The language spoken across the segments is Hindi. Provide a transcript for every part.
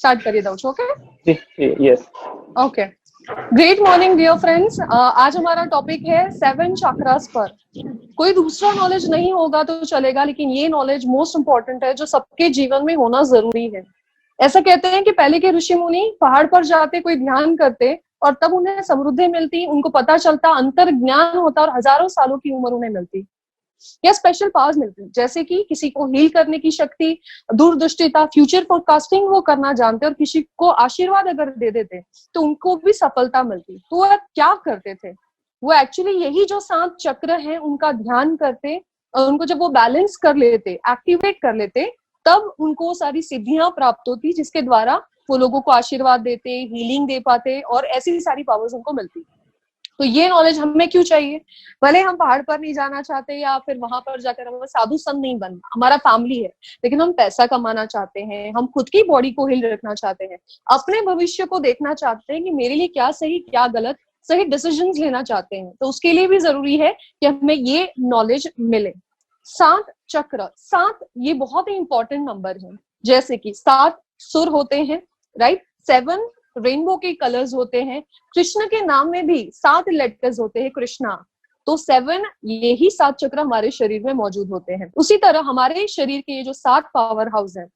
स्टार्ट करिए Dawood, okay? Yes. Okay, great morning dear friends. आज हमारा टॉपिक है 7 चक्रास पर। कोई दूसरा नॉलेज नहीं होगा तो चलेगा, लेकिन ये नॉलेज मोस्ट इंपॉर्टेंट है जो सबके जीवन में होना जरूरी है। ऐसा कहते हैं कि पहले के ऋषि मुनि पहाड़ पर जाते, कोई ध्यान करते और तब उन्हें समृद्धि मिलती, उनको पता चलता, अंतर ज्ञान होता और हजारों सालों की उम्र उन्हें मिलती या स्पेशल पावर्स मिलती, जैसे कि किसी को हील करने की शक्ति, दूरदृष्टिता, फ्यूचर फोरकास्टिंग वो करना जानते, और किसी को आशीर्वाद अगर दे देते तो उनको भी सफलता मिलती। तो वो क्या करते थे? वो एक्चुअली यही जो 7 चक्र हैं उनका ध्यान करते, और उनको जब वो बैलेंस कर लेते, एक्टिवेट कर लेते, तब उनको सारी सिद्धियां प्राप्त होती, जिसके द्वारा वो लोगों को आशीर्वाद देते, हीलिंग दे पाते और ऐसी सारी पावर्स उनको मिलती। तो ये नॉलेज हमें क्यों चाहिए? भले हम पहाड़ पर नहीं जाना चाहते या फिर वहां पर जाकर हमें साधु संत नहीं बनना, हमारा फैमिली है, लेकिन हम पैसा कमाना चाहते हैं, हम खुद की बॉडी को हिल रखना चाहते हैं, अपने भविष्य को देखना चाहते हैं कि मेरे लिए क्या सही क्या गलत, सही डिसीजंस लेना चाहते हैं, तो उसके लिए भी जरूरी है कि हमें ये नॉलेज मिले। 7 चक्र, 7 ये बहुत ही इंपॉर्टेंट नंबर है। जैसे कि 7 सुर होते हैं, राइट? 7 रेनबो के कलर्स होते हैं। कृष्ण के नाम में भी 7 लेटर्स होते हैं, कृष्णा। तो 7 यही 7 चक्र हमारे शरीर में मौजूद होते हैं। उसी तरह हमारे शरीर के ये जो 7 पावर हाउस हैं,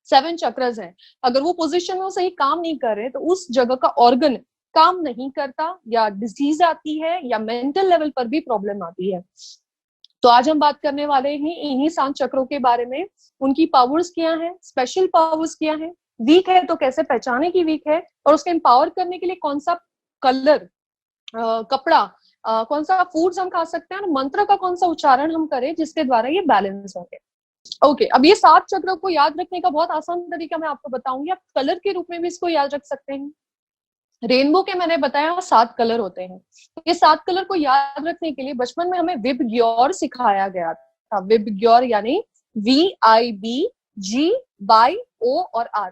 7 चक्रस हैं, अगर वो पोजीशन में सही काम नहीं कर रहे तो उस जगह का ऑर्गन काम नहीं करता, या डिजीज आती है, या मेंटल लेवल पर भी प्रॉब्लम आती है। तो आज हम बात करने वाले हैं इन्हीं 7 चक्रों के बारे में। उनकी पावर्स क्या है, स्पेशल पावर्स क्या है, वीक है तो कैसे पहचाने की वीक है, और उसको एम्पावर करने के लिए कौन सा कलर, कपड़ा, कौन सा फूड्स हम खा सकते हैं, और मंत्र का कौन सा उच्चारण हम करें जिसके द्वारा ये बैलेंस होंगे। ओके, अब ये 7 चक्रों को याद रखने का बहुत आसान तरीका मैं आपको बताऊंगी। आप कलर के रूप में भी इसको याद रख सकते हैं। रेनबो के मैंने बताया 7 कलर होते हैं। ये 7 कलर को याद रखने के लिए बचपन में हमें विबग्योर सिखाया गया था। विबग्योर यानी VIBGY और R।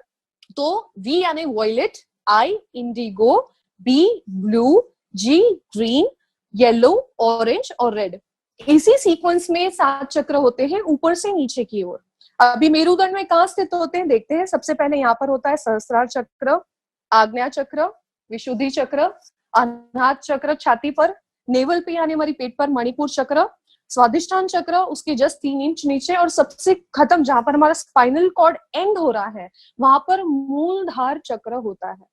तो V यानी violet, I indigo, B blue, G green, yellow, orange और रेड। इसी सीक्वेंस में 7 चक्र होते हैं ऊपर से नीचे की ओर। अभी मेरुदंड में कहाँ स्थित होते हैं देखते हैं। सबसे पहले यहाँ पर होता है सहस्त्रार चक्र, आज्ञा चक्र, विशुद्धि चक्र, अनाहत चक्र छाती पर, नेवल पे यानी हमारी पेट पर मणिपुर चक्र, स्वादिष्ठान चक्र उसके जस्ट 3 इंच नीचे, और सबसे खत्म जहां पर हमारा स्पाइनल कॉर्ड एंड हो रहा है वहां पर मूलधार चक्र होता है।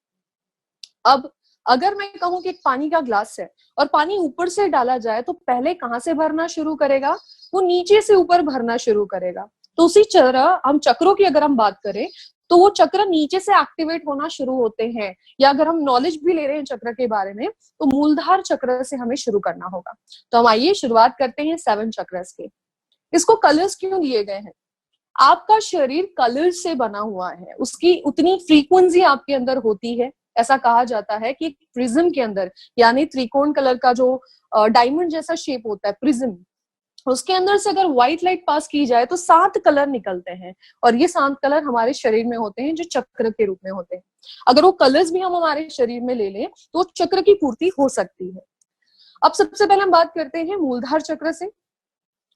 अब अगर मैं कहूं कि एक पानी का ग्लास है और पानी ऊपर से डाला जाए तो पहले कहां से भरना शुरू करेगा? वो नीचे से ऊपर भरना शुरू करेगा। तो उसी तरह हम चक्रों की अगर हम बात करें तो वो चक्र नीचे से एक्टिवेट होना शुरू होते हैं, या अगर हम नॉलेज भी ले रहे हैं चक्र के बारे में तो मूलधार चक्र से हमें शुरू करना होगा। तो हम आइए शुरुआत करते हैं 7 चक्रस के। इसको कलर्स क्यों दिए गए हैं? आपका शरीर कलर से बना हुआ है, उसकी उतनी फ्रीक्वेंसी आपके अंदर होती है। ऐसा कहा जाता है कि प्रिज्म के अंदर, यानी त्रिकोण कलर का जो डायमंड जैसा शेप होता है प्रिज्म, उसके अंदर से अगर व्हाइट लाइट पास की जाए तो 7 कलर निकलते हैं, और ये 7 कलर हमारे शरीर में होते हैं जो चक्र के रूप में होते हैं। अगर वो कलर्स भी हम हमारे शरीर में ले लें तो चक्र की पूर्ति हो सकती है। अब सबसे पहले हम बात करते हैं मूलधार चक्र से।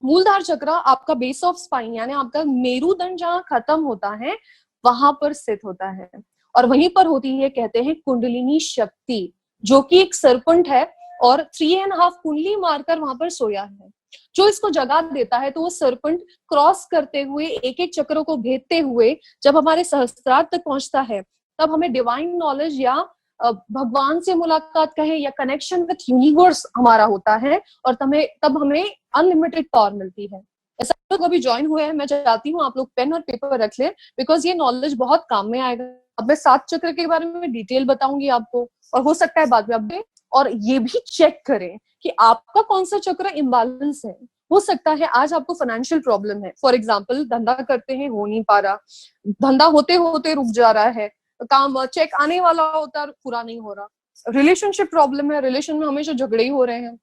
मूलधार चक्र आपका बेस ऑफ स्पाइन यानी आपका मेरुदंड जहां खत्म होता है वहां पर स्थित होता है, और वहीं पर होती है कहते हैं कुंडलिनी शक्ति, जो कि एक सर्पेंट है और 3.5 कुंडली मारकर वहां पर सोया है, जो इसको जगा देता है। तो वो सर्पेंट क्रॉस करते हुए एक एक चक्र को भेदते हुए जब हमारे सहस्त्रार तक पहुंचता है तब हमें डिवाइन नॉलेज या भगवान से मुलाकात कहें या कनेक्शन विथ यूनिवर्स हमारा होता है, और तब हमें अनलिमिटेड पावर मिलती है। ऐसा लोग अभी ज्वाइन हुए हैं, मैं चाहती हूँ आप लोग पेन और पेपर रख लें, बिकॉज ये नॉलेज बहुत काम में आएगा। अब मैं 7 चक्र के बारे में डिटेल बताऊंगी आपको, और हो सकता है बाद में अपडेट, और ये भी चेक करें कि आपका कौन सा चक्र इम्बैलेंस है। हो सकता है आज आपको फाइनेंशियल प्रॉब्लम है, फॉर एग्जाम्पल धंधा करते हैं हो नहीं पा रहा, धंधा होते होते रुक जा रहा है, काम चेक आने वाला होता है पूरा नहीं हो रहा, रिलेशनशिप प्रॉब्लम है, रिलेशन में हमेशा झगड़े ही हो रहे हैं।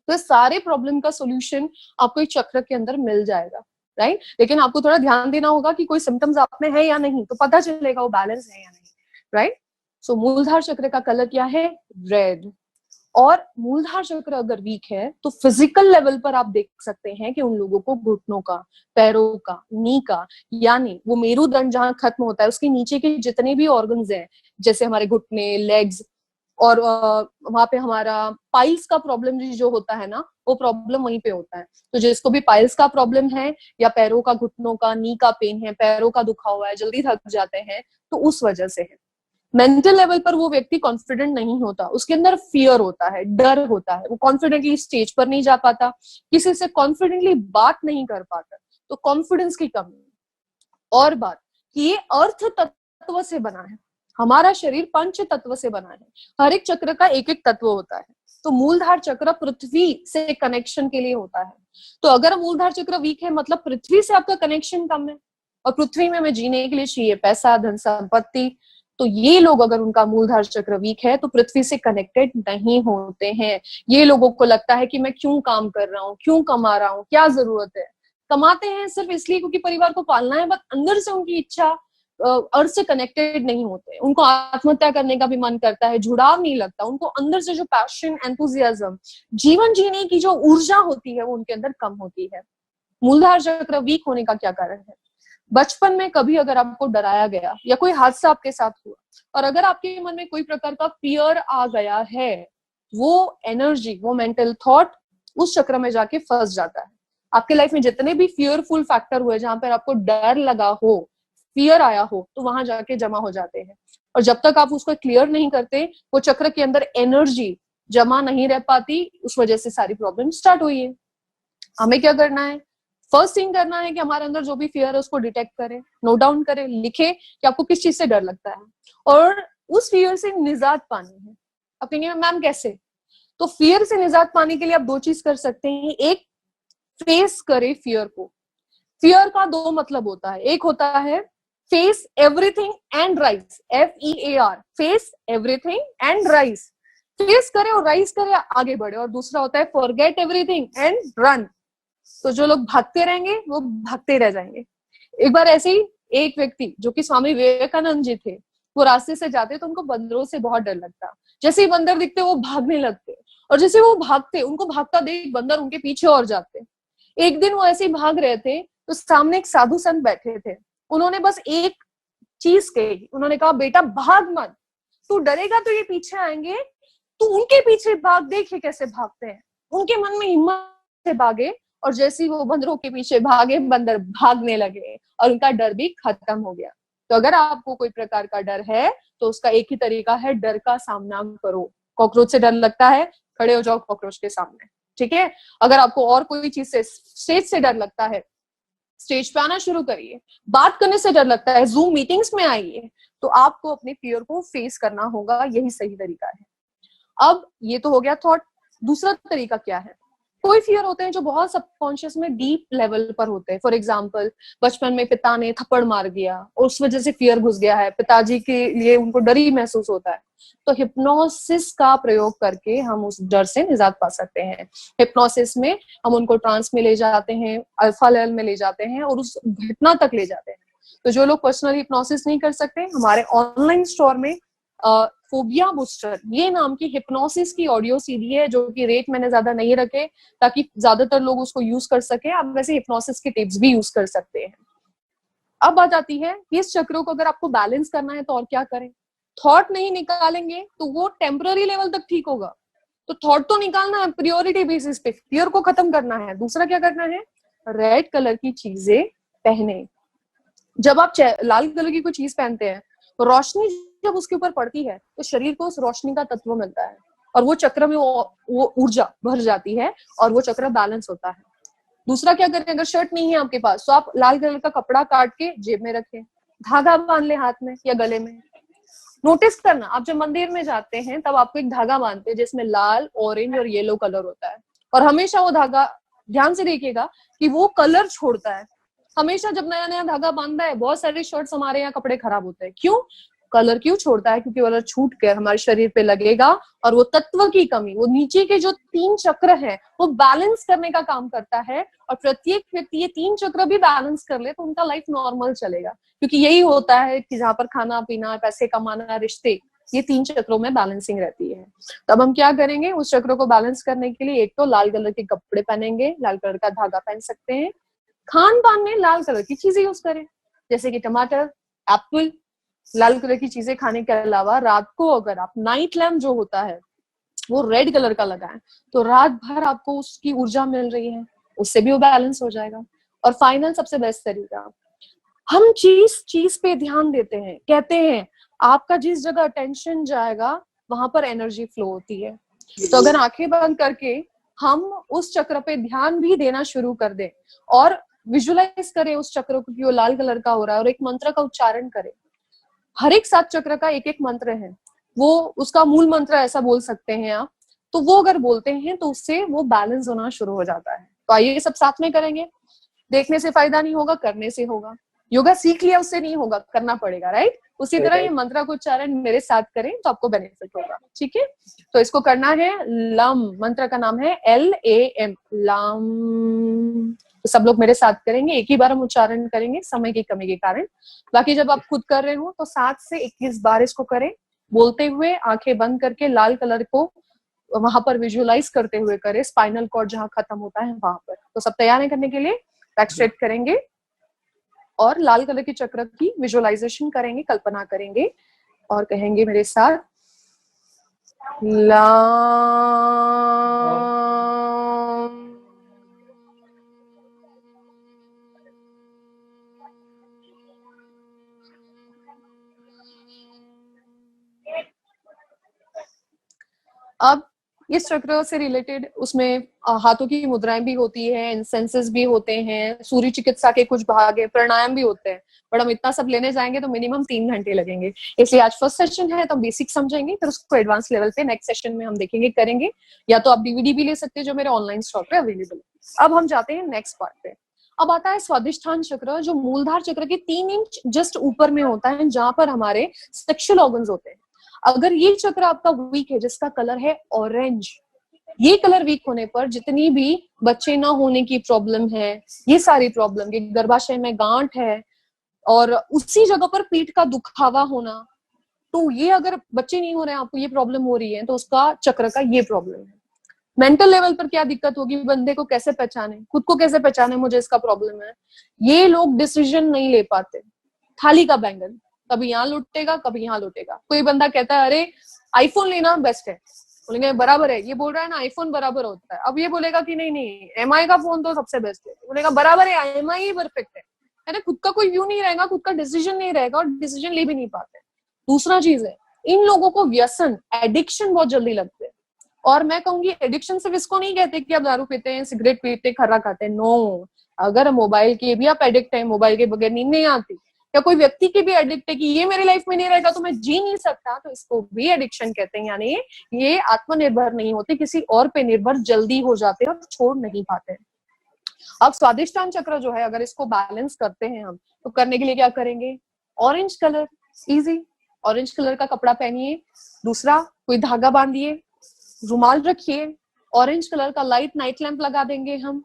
तो सारे प्रॉब्लम का सोल्यूशन आपको एक चक्र के अंदर मिल जाएगा, राइट? लेकिन आपको थोड़ा ध्यान देना होगा कि कोई सिम्टम्स आप में है या नहीं, तो पता चलेगा वो बैलेंस है या नहीं, राइट? सो मूलधार चक्र का कलर क्या है? रेड। और मूलधार चक्र अगर वीक है तो फिजिकल लेवल पर आप देख सकते हैं कि उन लोगों को घुटनों का, पैरों का, नी का, यानी वो मेरुदंड जहां खत्म होता है उसके नीचे के जितने भी ऑर्गन्स हैं, जैसे हमारे घुटने, लेग्स, और वहां पे हमारा पाइल्स का प्रॉब्लम जो होता है ना, वो प्रॉब्लम वहीं पे होता है। तो जिसको भी पाइल्स का प्रॉब्लम है, या पैरों का, घुटनों का, नी का पेन है, पैरों का दुखा हुआ है, जल्दी थक जाते हैं, तो उस वजह से है। मेंटल लेवल पर वो व्यक्ति कॉन्फिडेंट नहीं होता, उसके अंदर फियर होता है, डर होता है, वो कॉन्फिडेंटली स्टेज पर नहीं जा पाता, किसी से कॉन्फिडेंटली बात नहीं कर पाता, तो कॉन्फिडेंस की कमी। और बात कि ये अर्थ तत्व से बना है, हमारा शरीर पंच तत्व से बना है, हर एक चक्र का एक एक तत्व होता है। तो मूलधार चक्र पृथ्वी से कनेक्शन के लिए होता है। तो अगर मूलधार चक्र वीक है मतलब पृथ्वी से आपका कनेक्शन कम है, और पृथ्वी में हमें जीने के लिए चाहिए पैसा, धन संपत्ति। तो ये लोग अगर उनका मूलधार चक्र वीक है तो पृथ्वी से कनेक्टेड नहीं होते हैं। ये लोगों को लगता है कि मैं क्यों काम कर रहा हूँ, क्यों कमा रहा हूँ, क्या जरूरत है। कमाते हैं सिर्फ इसलिए क्योंकि परिवार को पालना है, बट अंदर से उनकी इच्छा अर्थ से कनेक्टेड नहीं होते। उनको आत्महत्या करने का भी मन करता है, जुड़ाव नहीं लगता उनको, अंदर से जो पैशन, एंथुजियाज्म, जीवन जीने की जो ऊर्जा होती है वो उनके अंदर कम होती है। मूलधार चक्र वीक होने का क्या कारण है? बचपन में कभी अगर आपको डराया गया या कोई हादसा आपके साथ हुआ, और अगर आपके मन में कोई प्रकार का फियर आ गया है, वो एनर्जी, वो मेंटल थॉट उस चक्र में जाके फंस जाता है। आपके लाइफ में जितने भी फियरफुल फैक्टर हुए, जहां पर आपको डर लगा हो, फियर आया हो, तो वहां जाके जमा हो जाते हैं। और जब तक आप उसको क्लियर नहीं करते, वो चक्र के अंदर एनर्जी जमा नहीं रह पाती, उस वजह से सारी प्रॉब्लम स्टार्ट हुई है। हमें क्या करना है? फर्स्ट थिंग करना है कि हमारे अंदर जो भी फियर है उसको डिटेक्ट करें, नोट डाउन करें, लिखे कि आपको किस चीज से डर लगता है, और उस फियर से निजात पानी है। अब कहेंगे मैम कैसे? तो फियर से निजात पाने के लिए आप दो चीज कर सकते हैं। एक, फेस करें फियर को। फियर का दो मतलब होता है, एक होता है face everything and rise, FEAR, face everything and rise, face करे और राइज करे, आगे बढ़े। और दूसरा होता है फॉरगेट एवरीथिंग एंड रन। तो जो लोग भागते रहेंगे वो भागते रह जाएंगे। एक बार ऐसे ही एक व्यक्ति जो कि स्वामी विवेकानंद जी थे, वो रास्ते से जाते तो उनको बंदरों से बहुत डर लगता। जैसे ही बंदर दिखते वो भागने लगते, और जैसे वो भागते, उनको भागता देख बंदर उनके पीछे और जाते। एक दिन वो ऐसे ही भाग रहे थे तो सामने एक साधु संत बैठे थे। उन्होंने बस एक चीज कही, उन्होंने कहा बेटा भाग मत, तू डरेगा तो ये पीछे आएंगे, तू उनके पीछे भाग, देख ये कैसे भागते हैं। उनके मन में हिम्मत से भागे, और जैसे ही वो बंदरों के पीछे भागे, बंदर भागने लगे और उनका डर भी खत्म हो गया। तो अगर आपको कोई प्रकार का डर है तो उसका एक ही तरीका है, डर का सामना करो। कॉकरोच से डर लगता है, खड़े हो जाओ कॉकरोच के सामने, ठीक है। अगर आपको और कोई चीज से, स्टेज से डर लगता है, स्टेज पे आना शुरू करिए। बात करने से डर लगता है, जूम मीटिंग्स में आइए। तो आपको अपने फियर को फेस करना होगा, यही सही तरीका है। अब ये तो हो गया थॉट। दूसरा तरीका क्या है? कोई फियर होते हैं जो बहुत सबकॉन्शियस में डीप लेवल पर होते हैं। फॉर एग्जाम्पल, बचपन में पिता ने थप्पड़ मार दिया और उस वजह से फियर घुस गया है, पिताजी के लिए उनको डर ही महसूस होता है। तो हिप्नोसिस का प्रयोग करके हम उस डर से निजात पा सकते हैं। हिप्नोसिस में हम उनको ट्रांस में ले जाते हैं, अल्फा लेवल में ले जाते हैं और उस घटना तक ले जाते हैं। तो जो लोग पर्सनल हिप्नोसिस नहीं कर सकते, हमारे ऑनलाइन स्टोर में फोबिया बूस्टर ये नाम की हिप्नोसिस की ऑडियो सीडी है, जो कि रेट मैंने ज्यादा नहीं रखे ताकि ज्यादातर लोग उसको यूज कर सके। आप वैसे हिप्नोसिस के टिप्स भी यूज कर सकते हैं। अब बात आती है कि इस चक्रों को अगर आपको बैलेंस करना है तो और क्या करें। थॉट नहीं निकालेंगे तो वो टेम्पररी लेवल तक ठीक होगा। तो थॉट तो निकालना है प्रियोरिटी बेसिस पे, फियर को खत्म करना है। दूसरा क्या करना है? रेड कलर की चीजें पहने। जब आप लाल कलर की कोई चीज पहनते हैं, रोशनी जब उसके ऊपर पड़ती है तो शरीर को उस रोशनी का तत्व मिलता है, और वो चक्र में वो ऊर्जा भर जाती है और वो चक्र बैलेंस होता है। दूसरा क्या करें? अगर शर्ट नहीं है आपके पास तो आप लाल कलर का कपड़ा काट के जेब में रखें, धागा बांध ले हाथ में या गले में। नोटिस करना, आप जब मंदिर में जाते हैं तब आपको एक धागा बांधते हैं जिसमें लाल, ऑरेंज और येलो कलर होता है, और हमेशा वो धागा, ध्यान से देखिएगा कि वो कलर छोड़ता है। हमेशा जब नया नया धागा बांधता है, बहुत सारे शर्ट्स हमारे यहाँ कपड़े खराब होते हैं। क्यों? कलर क्यों छोड़ता है? क्योंकि कलर छूट कर हमारे शरीर पे लगेगा और वो तत्व की कमी, वो नीचे के जो 3 चक्र हैं वो बैलेंस करने का काम करता है। और प्रत्येक व्यक्ति ये 3 चक्र भी बैलेंस कर ले तो उनका लाइफ नॉर्मल चलेगा। क्योंकि यही होता है कि जहां पर खाना पीना, पैसे कमाना, रिश्ते, ये 3 चक्रों में बैलेंसिंग रहती है। तब हम क्या करेंगे, उस चक्रों को बैलेंस करने के लिए एक तो लाल कलर के कपड़े पहनेंगे, लाल कलर का धागा पहन सकते हैं, खान पान में लाल कलर की चीजें यूज करें, जैसे कि टमाटर, एप्पल। लाल कलर की चीजें खाने के अलावा रात को अगर आप नाइट लैम्प जो होता है वो रेड कलर का लगाएं, तो रात भर आपको उसकी ऊर्जा मिल रही है, उससे भी वो बैलेंस हो जाएगा। और फाइनल सबसे बेस्ट तरीका, हम चीज पे ध्यान देते हैं, कहते हैं आपका जिस जगह अटेंशन जाएगा वहां पर एनर्जी फ्लो होती है। तो अगर आंखें बंद करके हम उस चक्र पे ध्यान भी देना शुरू कर दें और विजुअलाइज करें उस चक्र को कि वो लाल कलर का हो रहा है, और एक मंत्र का उच्चारण करें। हर एक 7 चक्र का एक एक मंत्र है, वो उसका मूल मंत्र ऐसा बोल सकते हैं आप। तो वो अगर बोलते हैं तो उससे वो बैलेंस होना शुरू हो जाता है। तो आइए सब साथ में करेंगे। देखने से फायदा नहीं होगा, करने से होगा। योगा सीख लिया उससे नहीं होगा, करना पड़ेगा, राइट। उसी तरह ये मंत्र का उच्चारण मेरे साथ करें तो आपको बेनिफिट होगा, ठीक है। तो इसको करना है लम, मंत्र का नाम है LAM, लम। तो सब लोग मेरे साथ करेंगे, एक ही बार हम उच्चारण करेंगे समय की कमी के कारण। बाकी जब आप खुद कर रहे हो तो 7 से 21 बार इसको करें, बोलते हुए आंखें बंद करके लाल कलर को वहां पर विजुअलाइज करते हुए करें, स्पाइनल कॉर्ड जहां खत्म होता है वहां पर। तो सब तैयार है करने के लिए, बैक स्ट्रेट करेंगे और लाल कलर के चक्र की विजुअलाइजेशन करेंगे, कल्पना करेंगे और कहेंगे मेरे साथ लाम। अब इस चक्र से रिलेटेड उसमें हाथों की मुद्राएं भी होती है, इंसेंसेस भी होते हैं, सूर्य चिकित्सा के कुछ भाग है, प्राणायाम भी होते हैं। बट हम इतना सब लेने जाएंगे तो मिनिमम 3 घंटे लगेंगे। इसलिए आज फर्स्ट सेशन है तो हम बेसिक समझेंगे, फिर उसको एडवांस लेवल पे नेक्स्ट सेशन में हम देखेंगे, करेंगे। या तो आप डीवीडी भी ले सकते हैं जो मेरे ऑनलाइन स्टॉक पे अवेलेबल है। अब हम जाते हैं नेक्स्ट पार्ट पे। अब आता है स्वादिष्ठान चक्र, जो मूलधार चक्र के 3 इंच जस्ट ऊपर में होता है, जहां पर हमारे सेक्सुअल ऑर्गन्स होते हैं। अगर ये चक्र आपका वीक है, जिसका कलर है ऑरेंज, ये कलर वीक होने पर जितनी भी बच्चे ना होने की प्रॉब्लम है, ये सारी प्रॉब्लम, ये गर्भाशय में गांठ है और उसी जगह पर पीठ का दुखावा होना, तो ये अगर बच्चे नहीं हो रहे हैं, आपको ये प्रॉब्लम हो रही है, तो उसका चक्र का ये प्रॉब्लम है। मेंटल लेवल पर क्या दिक्कत होगी, बंदे को कैसे पहचाने, खुद को कैसे पहचाने मुझे इसका प्रॉब्लम है। ये लोग डिसीजन नहीं ले पाते, थाली का बैंगन, कभी यहाँ लुटेगा कभी यहाँ लुटेगा। कोई बंदा कहता है अरे आईफोन लेना बेस्ट है, बोलेंगे बराबर है, ये बोल रहा है ना आईफोन बराबर होता है। अब ये बोलेगा कि नहीं नहीं MI का फोन तो सबसे बेस्ट है, बोलेगा बराबर है, MI ही परफेक्ट है ना। खुद का कोई व्यू नहीं रहेगा, खुद का डिसीजन नहीं रहेगा और डिसीजन ले भी नहीं पाते। दूसरा चीज है, इन लोगों को व्यसन, एडिक्शन बहुत जल्दी लगते हैं। और मैं कहूंगी एडिक्शन सिर्फ इसको नहीं कहते कि आप दारू पीते हैं, सिगरेट पीते, खर्रा खाते हैं, नो। अगर मोबाइल के भी आप एडिक्ट हैं, मोबाइल के बगैर नींद नहीं आती, या कोई व्यक्ति के भी एडिक्ट है कि ये मेरी लाइफ में नहीं रहेगा तो मैं जी नहीं सकता, तो इसको भी एडिक्शन कहते हैं। यानी ये आत्मनिर्भर नहीं होते, किसी और पे निर्भर जल्दी हो जाते हैं और छोड़ नहीं पाते। अब स्वादिष्टान चक्र जो है, अगर इसको बैलेंस करते हैं हम, तो करने के लिए क्या करेंगे, orange colour, easy, orange colour का कपड़ा पहनिए। दूसरा, कोई धागा बांधिए, रुमाल रखिए, ऑरेंज कलर का लाइट नाइट लैंप लगा देंगे हम।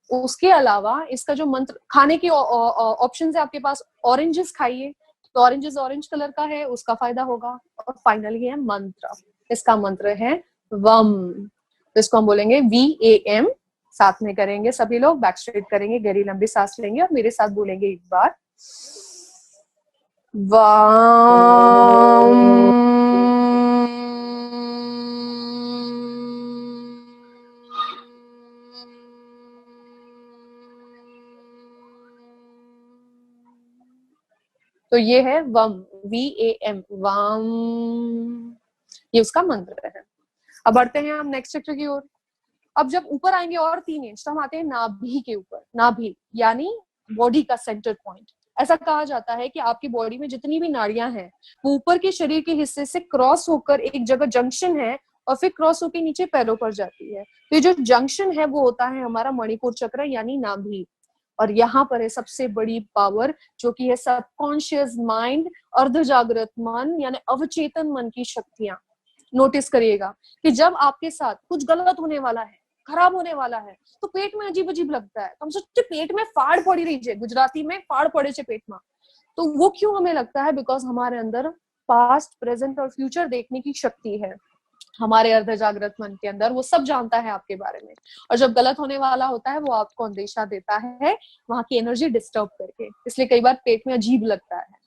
उसके अलावा इसका जो मंत्र, खाने के ऑप्शन है आपके पास, ऑरेंजेस खाइए, तो ऑरेंजेस ऑरेंज कलर का है, उसका फायदा होगा। और फाइनली है मंत्र, इसका मंत्र है वम, तो इसको हम बोलेंगे VAM। साथ में करेंगे सभी लोग, बैक स्ट्रेट करेंगे, गहरी लंबी सांस लेंगे और मेरे साथ बोलेंगे एक बार वाम। तो ये है वम, VAM, वाम, ये उसका मंत्र है। अब बढ़ते हैं हम नेक्स्ट चक्र की ओर। अब जब ऊपर आएंगे और 3 इंच, तो हम आते हैं नाभि के ऊपर। नाभि यानी बॉडी का सेंटर पॉइंट। ऐसा कहा जाता है कि आपकी बॉडी में जितनी भी नाड़ियां हैं, वो ऊपर के शरीर के हिस्से से क्रॉस होकर एक जगह जंक्शन है और फिर क्रॉस होकर नीचे पैरों पर जाती है। तो ये जो जंक्शन है वो होता है हमारा मणिपुर चक्र यानी नाभि। और यहाँ पर है सबसे बड़ी पावर, जो कि है सबकॉन्शियस माइंड, अर्ध जागृत मन यानी अवचेतन मन की शक्तियां। नोटिस करिएगा कि जब आपके साथ कुछ गलत होने वाला है, खराब होने वाला है, तो पेट में अजीब अजीब लगता है। हम सोचते पेट में फाड़ पड़ी रही है, गुजराती में फाड़ पड़े छे पेट में। तो वो क्यों हमें लगता है, बिकॉज हमारे अंदर पास्ट, प्रेजेंट और फ्यूचर देखने की शक्ति है हमारे अर्ध जागृत मन के अंदर। वो सब जानता है आपके बारे में, और जब गलत होने वाला होता है वो आपको अंदेशा देता है वहां की एनर्जी डिस्टर्ब करके, इसलिए कई बार पेट में अजीब लगता है।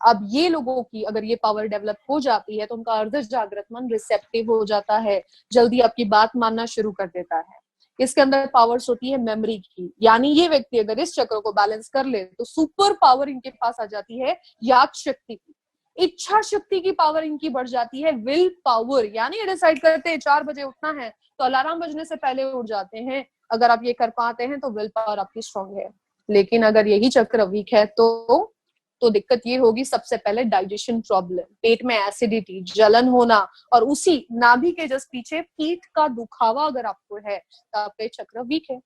अब ये लोगों की अगर ये पावर डेवलप हो जाती है तो उनका अर्ध जागृत मन रिसेप्टिव हो जाता है, जल्दी आपकी बात मानना शुरू कर देता है। इसके अंदर पावर्स होती है मेमोरी की, यानी ये व्यक्ति अगर इस चक्र को बैलेंस कर ले तो सुपर पावर इनके पास आ जाती है याद शक्ति की। इच्छा शक्ति की पावर इनकी बढ़ जाती है, विल पावर, यानी ये डिसाइड करते हैं 4 बजे उठना है तो अलार्म बजने से पहले उठ जाते हैं। अगर आप ये कर पाते हैं तो विल पावर आपकी स्ट्रांग है। लेकिन अगर यही चक्र वीक है तो दिक्कत ये होगी, सबसे पहले डाइजेशन प्रॉब्लम, पेट में एसिडिटी, जलन होना, और उसी नाभि के जस्ट पीछे पीठ का दुखावा अगर आपको है तो आपका चक्र वीक है।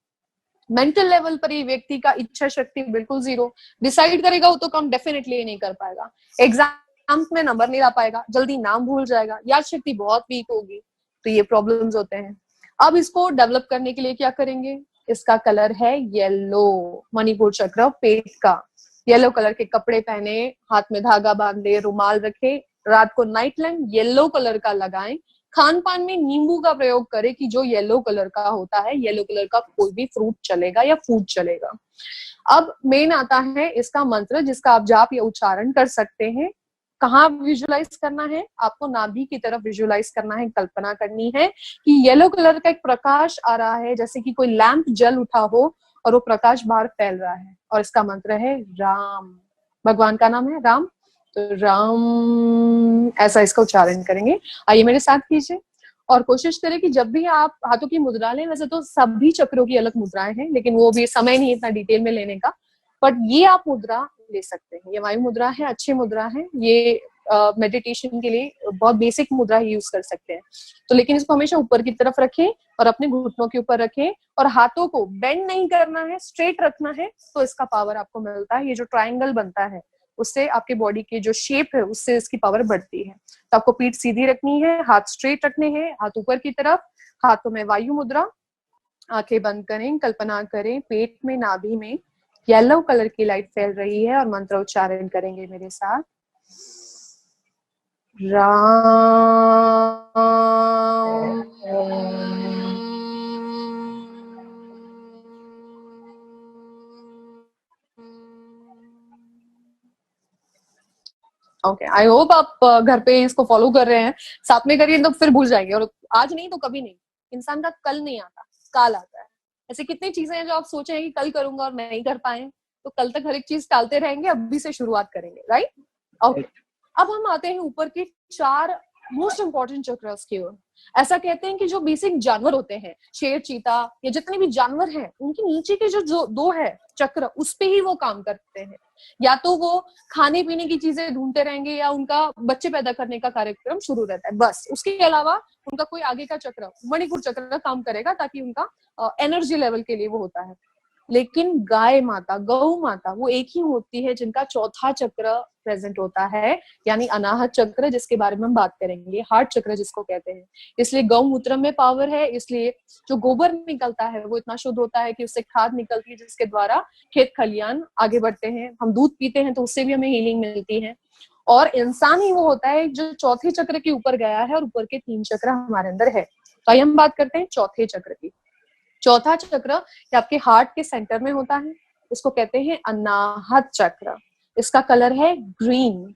मेंटल लेवल पर ये व्यक्ति का इच्छा शक्ति बिल्कुल जीरो, डिसाइड करेगा वो तो काम डेफिनेटली नहीं कर पाएगा, एग्जाम में नंबर नहीं ला पाएगा, जल्दी नाम भूल जाएगा, याद शक्ति बहुत वीक होगी। तो ये प्रॉब्लम्स होते हैं। अब इसको डेवलप करने के लिए क्या करेंगे, इसका कलर है येलो, मणिपुर चक्र पेट का। येलो कलर के कपड़े पहने, हाथ में धागा बांधे, रुमाल रखे, रात को नाइट लैम्प येलो कलर का लगाएं। खान पान में नींबू का प्रयोग करें कि जो येलो कलर का होता है, येलो कलर का कोई भी फ्रूट चलेगा या फूड चलेगा। अब मेन आता है इसका मंत्र जिसका आप जाप या उच्चारण कर सकते हैं। कहाँ विजुलाइज करना है, आपको नाभि की तरफ विजुलाइज करना है, कल्पना करनी है कि येलो कलर का एक प्रकाश आ रहा है, जैसे कि कोई लैंप जल उठा हो और वो प्रकाश बाहर फैल रहा है, और इसका मंत्र है राम, भगवान का नाम है राम। तो राम ऐसा इसका उच्चारण करेंगे। आइए मेरे साथ कीजिए और कोशिश करें कि जब भी आप हाथों की मुद्रा लें, वैसे तो सभी चक्रों की अलग मुद्राएं हैं लेकिन वो भी समय नहीं इतना डिटेल में लेने का, बट ये आप मुद्रा ले सकते हैं। ये वायु मुद्रा है, अच्छी मुद्रा है, ये मेडिटेशन के लिए बहुत बेसिक मुद्रा यूज कर सकते हैं। तो लेकिन इसको हमेशा ऊपर की तरफ रखें और अपने घुटनों के ऊपर रखें, और हाथों को बेंड नहीं करना है, स्ट्रेट रखना है, तो इसका पावर आपको मिलता है। ये जो ट्रायंगल बनता है उससे आपके बॉडी की जो शेप है उससे इसकी पावर बढ़ती है। तो आपको पीठ सीधी रखनी है, हाथ स्ट्रेट रखने हैं, हाथ ऊपर की तरफ, हाथों में वायु मुद्रा, आंखें बंद करें, कल्पना करें पेट में नाभि में येलो कलर की लाइट फैल रही है, और मंत्र उच्चारण करेंगे मेरे साथ। राम। ओके, आई होप आप घर पे इसको फॉलो कर रहे हैं। साथ में करिए तो फिर भूल जाएंगे, और आज नहीं तो कभी नहीं। इंसान का कल नहीं आता, काल आता है। ऐसे कितनी चीजें हैं जो आप सोचे हैं कि कल करूंगा और नहीं कर पाए, तो कल तक हर एक चीज टालते रहेंगे, अभी से शुरुआत करेंगे, राइट? ओके, अब हम आते हैं ऊपर के 4 मोस्ट इंपॉर्टेंट चक्रस की ओर। ऐसा कहते हैं कि जो बेसिक जानवर होते हैं, शेर, चीता या जितने भी जानवर हैं, उनके नीचे के जो 2 है चक्र, उस पे ही वो काम करते हैं। या तो वो खाने पीने की चीजें ढूंढते रहेंगे या उनका बच्चे पैदा करने का कार्यक्रम शुरू रहता है, बस। उसके अलावा उनका कोई आगे का चक्र, मणिपुर चक्र, काम करेगा ताकि उनका एनर्जी लेवल के लिए वो होता है। लेकिन गाय माता, गौ माता, वो एक ही होती है जिनका चौथा चक्र प्रेजेंट होता है, यानी अनाहत चक्र, जिसके बारे में हम बात करेंगे, हार्ट चक्र जिसको कहते हैं। इसलिए गौमूत्र में पावर है, इसलिए जो गोबर निकलता है वो इतना शुद्ध होता है कि उससे खाद निकलती है, जिसके द्वारा खेत खलियान आगे बढ़ते हैं। हम दूध पीते हैं तो उससे भी हमें हीलिंग मिलती है। और इंसान ही वो होता है जो चौथे चक्र के ऊपर गया है, और ऊपर के 3 चक्र हमारे अंदर है। तो आइए हम बात करते हैं चौथे चक्र की। चौथा चक्र आपके हार्ट के सेंटर में होता है, इसको कहते हैं अनाहत चक्र। इसका कलर है ग्रीन,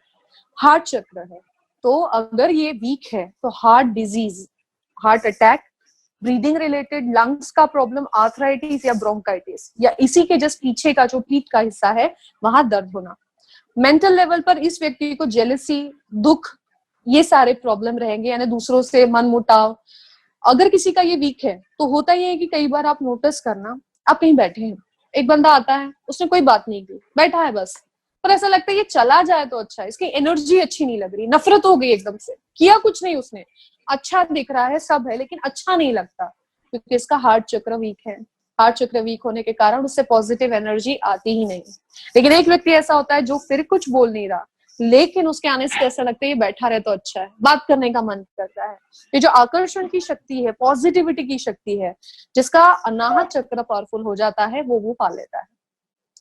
हार्ट चक्र है। तो अगर ये वीक है तो heart disease, heart attack, breathing related, lungs का प्रॉब्लम, आर्थराइटिस या ब्रोंकाइटिस, या इसी के जस्ट पीछे का जो पीठ का हिस्सा है वहां दर्द होना। मेंटल लेवल पर इस व्यक्ति को जेलसी, दुख, ये सारे प्रॉब्लम रहेंगे, यानी दूसरों से मन मुटाव। अगर किसी का ये वीक है तो होता ही है कि कई बार आप नोटिस करना, आप कहीं बैठे हैं, एक बंदा आता है, उसने कोई बात नहीं की, बैठा है बस, पर ऐसा लगता है ये चला जाए तो अच्छा है, इसकी एनर्जी अच्छी नहीं लग रही, नफरत हो गई एकदम से, किया कुछ नहीं उसने, अच्छा दिख रहा है, सब है, लेकिन अच्छा नहीं लगता, क्योंकि इसका हार्ट चक्र वीक है। हार्ट चक्र वीक होने के कारण उससे पॉजिटिव एनर्जी आती ही नहीं। लेकिन एक व्यक्ति ऐसा होता है जो फिर कुछ बोल नहीं रहा, लेकिन उसके आने से ऐसा लगता है ये बैठा रहे तो अच्छा है, बात करने का मन करता है। ये जो आकर्षण की शक्ति है, पॉजिटिविटी की शक्ति है, जिसका अनाहत चक्र पावरफुल हो जाता है, वो पा लेता है।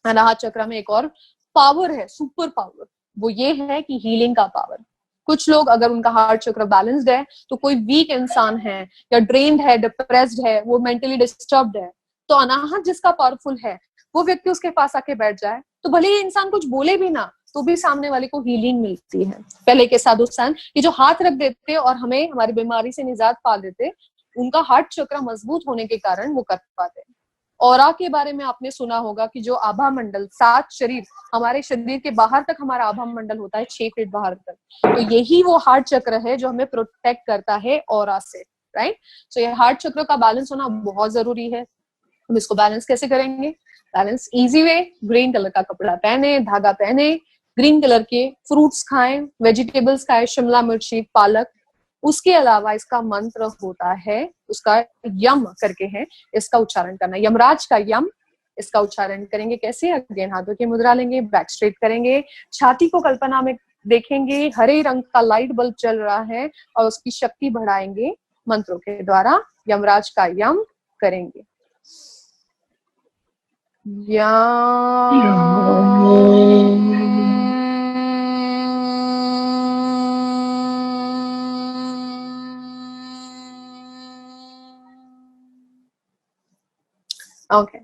अनाहत चक्र में एक और पावर है, सुपर पावर, वो ये है कि हीलिंग का पावर। कुछ लोग अगर उनका हार्ट चक्र बैलेंस्ड है, तो कोई वीक इंसान है या ड्रेन्ड है, डिप्रेस्ड है, वो मेंटली डिस्टर्ब्ड है, तो अनाहत जिसका पावरफुल है वो व्यक्ति उसके पास आके बैठ जाए तो भले ही इंसान कुछ बोले भी ना, तो भी सामने वाले को हीलिंग मिलती है। पहले के साधु संत ये जो हाथ रख देते और हमें हमारी बीमारी से निजात पा देते, उनका हार्ट चक्र मजबूत होने के कारण वो कर पाते। ऑरा के बारे में आपने सुना होगा कि जो आभा मंडल, 7 शरीर, हमारे शरीर के बाहर तक हमारा आभा मंडल होता है, 6 फीट बाहर तक, तो यही वो हार्ट चक्र है जो हमें प्रोटेक्ट करता है ऑरा से, राइट। तो ये हार्ट चक्र का बैलेंस होना बहुत जरूरी है। हम इसको बैलेंस कैसे करेंगे? Balance easy way, green colour का कपड़ा पहने, धागा पहने, ग्रीन कलर के फ्रूट्स खाएं, वेजिटेबल्स खाएं, शिमला मिर्ची, पालक। उसके अलावा इसका मंत्र होता है, उसका यम करके है, इसका उच्चारण करना, यमराज का यम, इसका उच्चारण करेंगे कैसे? अगेन हाथों की मुद्रा लेंगे, बैक स्ट्रेट करेंगे, छाती को कल्पना में देखेंगे हरे रंग का लाइट बल्ब चल रहा है और उसकी शक्ति बढ़ाएंगे मंत्रों के द्वारा, यमराज का यम करेंगे। ओके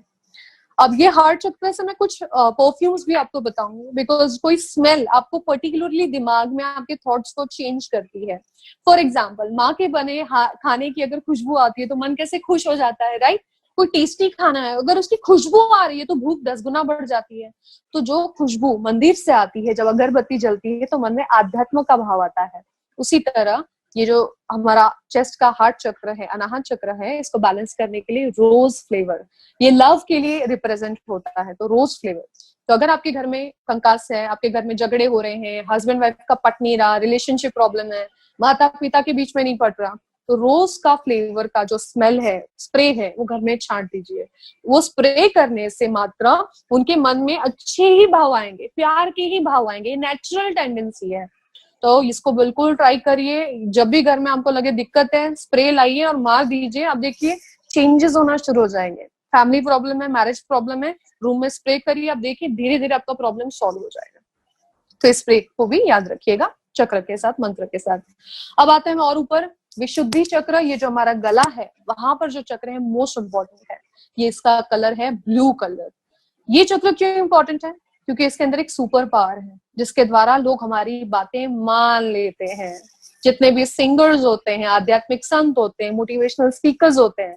अब ये हार्ट चक्र से मैं कुछ परफ्यूम्स भी आपको बताऊंगी, बिकॉज कोई स्मेल आपको पर्टिकुलरली दिमाग में आपके थॉट्स को चेंज करती है। फॉर एग्जाम्पल, माँ के बने खाने की अगर खुशबू आती है तो मन कैसे खुश हो जाता है, राइट। कोई टेस्टी खाना है, अगर उसकी खुशबू आ रही है तो भूख 10 गुना बढ़ जाती है। तो जो खुशबू मंदिर से आती है, जब अगरबत्ती जलती है तो मन में आध्यात्म का भाव आता है। उसी तरह ये जो हमारा चेस्ट का हार्ट चक्र है, अनाहत चक्र है, इसको बैलेंस करने के लिए रोज फ्लेवर, ये लव के लिए रिप्रेजेंट होता है, तो रोज फ्लेवर। तो अगर आपके घर में कंकास है, आपके घर में झगड़े हो रहे हैं, हस्बैंड वाइफ का पट नहीं रहा, रिलेशनशिप प्रॉब्लम है, माता पिता के बीच में नहीं पट रहा, तो रोज का फ्लेवर का जो स्मेल है, स्प्रे है, वो घर में छांट दीजिए। वो स्प्रे करने से मात्र उनके मन में अच्छे ही भाव आएंगे, प्यार के ही भाव आएंगे, नेचुरल टेंडेंसी है। तो इसको बिल्कुल ट्राई करिए। जब भी घर में आपको लगे दिक्कत है, स्प्रे लाइए और मार दीजिए, आप देखिए चेंजेस होना शुरू हो जाएंगे। फैमिली प्रॉब्लम है, मैरिज प्रॉब्लम है, रूम में स्प्रे करिए, आप देखिए धीरे धीरे आपका प्रॉब्लम सॉल्व हो जाएगा। तो स्प्रे को भी याद रखिएगा चक्र के साथ, मंत्र के साथ। अब आते हैं और ऊपर, विशुद्धि चक्र, ये जो हमारा गला है वहां पर जो चक्र है मोस्ट इंपॉर्टेंट है। ये इसका कलर है ब्लू कलर। ये चक्र क्यों इंपॉर्टेंट है? क्योंकि इसके अंदर एक सुपर पावर है जिसके द्वारा लोग हमारी बातें मान लेते हैं। जितने भी सिंगर्स होते हैं, आध्यात्मिक संत होते हैं, मोटिवेशनल स्पीकर्स होते हैं,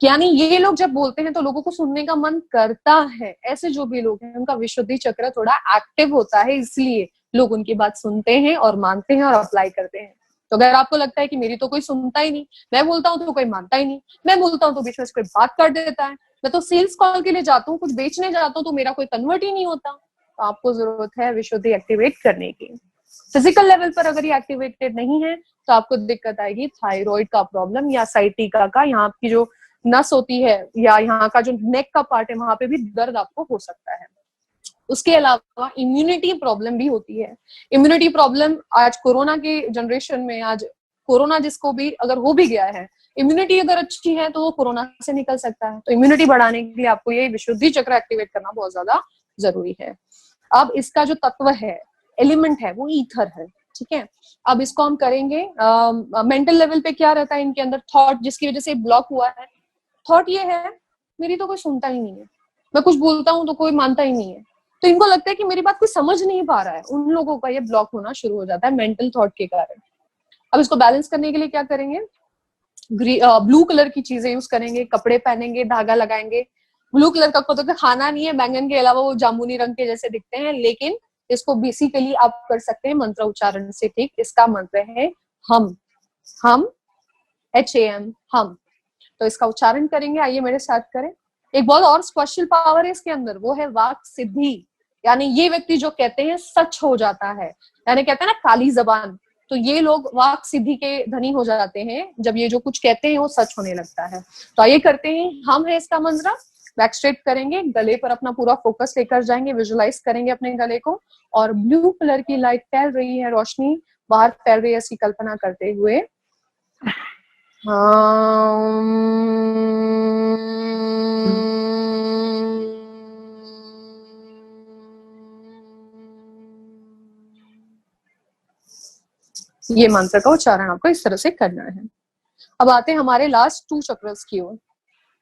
यानी ये लोग जब बोलते हैं तो लोगों को सुनने का मन करता है। ऐसे जो भी लोग हैं उनका विशुद्धि चक्र थोड़ा एक्टिव होता है, इसलिए लोग उनकी बात सुनते हैं और मानते हैं और अप्लाई करते हैं। तो अगर आपको लगता है कि मेरी तो कोई सुनता ही नहीं, मैं बोलता हूँ तो कोई मानता ही नहीं, मैं बोलता हूँ तो बीच में कोई बात कर देता है, मैं तो सेल्स कॉल के लिए जाता हूँ, कुछ बेचने जाता हूँ तो मेरा कोई कन्वर्ट ही नहीं होता, तो आपको जरूरत है विशुद्धि एक्टिवेट करने की। फिजिकल लेवल पर अगर ये एक्टिवेटेड नहीं है तो आपको दिक्कत आएगी थायराइड का प्रॉब्लम या साइटिका का, यहाँ की जो नस होती है या यहाँ का जो नेक का पार्ट है वहां पे भी दर्द आपको हो सकता है। उसके अलावा इम्यूनिटी प्रॉब्लम भी होती है। इम्यूनिटी प्रॉब्लम आज कोरोना के जनरेशन में, आज कोरोना जिसको भी अगर हो भी गया है, इम्यूनिटी अगर अच्छी है तो वो कोरोना से निकल सकता है। तो इम्यूनिटी बढ़ाने के लिए आपको ये विशुद्धि चक्र एक्टिवेट करना बहुत ज्यादा जरूरी है। अब इसका जो तत्व है, एलिमेंट है, वो ईथर है, ठीक है। अब इसको हम करेंगे मेंटल लेवल पे। क्या रहता है इनके अंदर? थॉट, जिसकी वजह से ब्लॉक हुआ है। थॉट ये है, मेरी तो कोई सुनता ही नहीं है, मैं कुछ बोलता हूँ तो कोई मानता ही नहीं है, तो इनको लगता है कि मेरी बात कोई समझ नहीं पा रहा है। उन लोगों का ये ब्लॉक होना शुरू हो जाता है मेंटल थॉट के कारण। अब इसको बैलेंस करने के लिए क्या करेंगे? ब्लू कलर की चीजें यूज करेंगे, कपड़े पहनेंगे, धागा लगाएंगे। ब्लू कलर का तो खाना नहीं है, बैंगन के अलावा वो जामुनी रंग के जैसे दिखते हैं, लेकिन इसको बेसिकली आप कर सकते हैं मंत्र उच्चारण से, ठीक। इसका मंत्र है हम, हम, HAM, हम। तो इसका उच्चारण करेंगे, आइए मेरे साथ करें। एक बहुत और स्पेशल पावर है इसके अंदर, वो है वाक सिद्धि। यानी ये व्यक्ति जो कहते हैं सच हो जाता है, यानी कहते हैं ना काली जबान, तो ये लोग वाक सिद्धि के धनी हो जाते हैं जब ये जो कुछ कहते हैं वो सच होने लगता है। तो आइए करते हैं, हम है इसका मंत्र। बैक स्ट्रेट करेंगे, गले पर अपना पूरा फोकस लेकर जाएंगे, विजुलाइज करेंगे अपने गले को, और ब्लू कलर की लाइट फैल रही है, रोशनी बाहर फैल रही है, ऐसी कल्पना करते हुए ये मंत्र का उच्चारण आपको इस तरह से करना है। अब आते हैं हमारे लास्ट 2 चक्रस की ओर।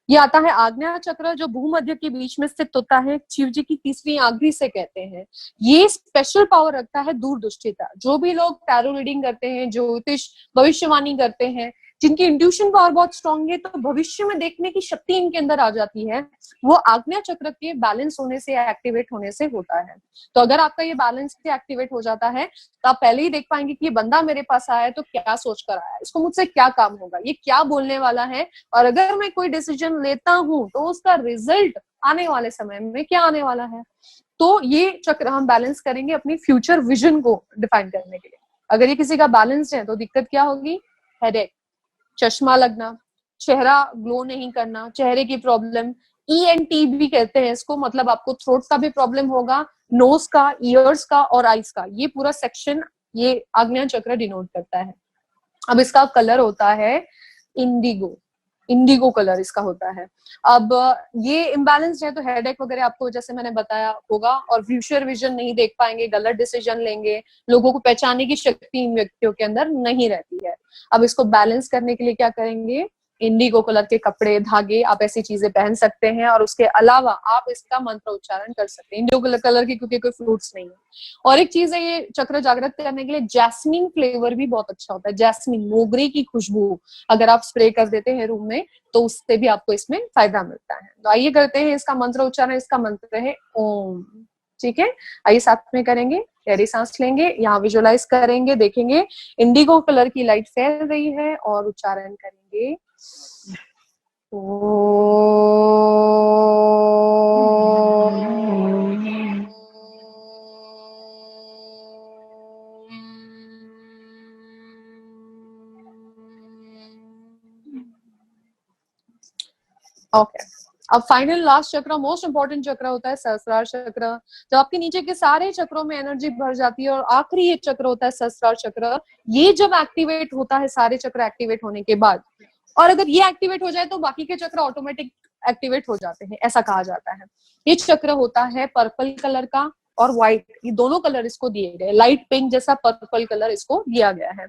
ये आता है आग्नेय चक्र, जो भूमध्य के बीच में स्थित होता है, शिव जी की तीसरी आंगुरी से कहते हैं। ये स्पेशल पावर रखता है दूरदृष्टिता। जो भी लोग टैरो रीडिंग करते हैं, ज्योतिष भविष्यवाणी करते हैं, जिनकी इंट्यूशन पावर बहुत स्ट्रांग है, तो भविष्य में देखने की शक्ति इनके अंदर आ जाती है, वो आग्नेय चक्र के बैलेंस होने से, एक्टिवेट होने से होता है। तो अगर आपका ये बैलेंस से एक्टिवेट हो जाता है, तो आप पहले ही देख पाएंगे कि ये बंदा मेरे पास आया है तो क्या सोच कर आया है, इसको मुझसे क्या काम होगा, ये क्या बोलने वाला है, और अगर मैं कोई डिसीजन लेता हूं तो उसका रिजल्ट आने वाले समय में क्या आने वाला है। तो ये चक्र हम बैलेंस करेंगे अपनी फ्यूचर विजन को डिफाइन करने के लिए। अगर ये किसी का बैलेंस है तो दिक्कत क्या होगी? हेडेक, चश्मा लगना, चेहरा ग्लो नहीं करना, चेहरे की प्रॉब्लम, ENT भी कहते हैं इसको, मतलब आपको थ्रोट का भी प्रॉब्लम होगा, नोज का, ईयर्स का और आईज का, ये पूरा सेक्शन ये आग्नेय चक्र डिनोट करता है। अब इसका कलर होता है इंडिगो, इंडिगो कलर इसका होता है। अब ये इम्बैलेंस्ड है तो हेडेक वगैरह आपको जैसे मैंने बताया होगा, और फ्यूचर विजन नहीं देख पाएंगे, गलत डिसीजन लेंगे, लोगों को पहचानने की शक्ति इन व्यक्तियों के अंदर नहीं रहती है। अब इसको बैलेंस करने के लिए क्या करेंगे? इंडिगो कलर के कपड़े, धागे, आप ऐसी चीजें पहन सकते हैं, और उसके अलावा आप इसका मंत्र उच्चारण कर सकते हैं। इंडिगो कलर की क्योंकि कोई फ्रूट्स नहीं है। और एक चीज है, ये चक्र जागृत करने के लिए जैस्मिन फ्लेवर भी बहुत अच्छा होता है। जैस्मिन, मोगरे की खुशबू अगर आप स्प्रे कर देते हैं रूम में, तो उससे भी आपको इसमें फायदा मिलता है। तो आइए करते हैं इसका मंत्र उच्चारण। इसका मंत्र है ओम। ठीक है, आइए साथ में करेंगे। गहरी सांस लेंगे, यहाँ विजुअलाइज करेंगे, देखेंगे इंडिगो कलर की लाइट फैल रही है, और उच्चारण करेंगे ओके। अब फाइनल लास्ट चक्र, मोस्ट इंपॉर्टेंट चक्र होता है सहस्त्रार चक्र। जब आपके नीचे के सारे चक्रों में एनर्जी भर जाती है, और आखिरी एक चक्र होता है सहस्त्रार चक्र। ये जब एक्टिवेट होता है, सारे चक्र एक्टिवेट होने के बाद, और अगर ये एक्टिवेट हो जाए तो बाकी के चक्र ऑटोमेटिक एक्टिवेट हो जाते हैं, ऐसा कहा जाता है। ये चक्र होता है पर्पल कलर का और व्हाइट, ये दोनों कलर इसको दिए गए, लाइट पिंक जैसा पर्पल कलर इसको दिया गया है।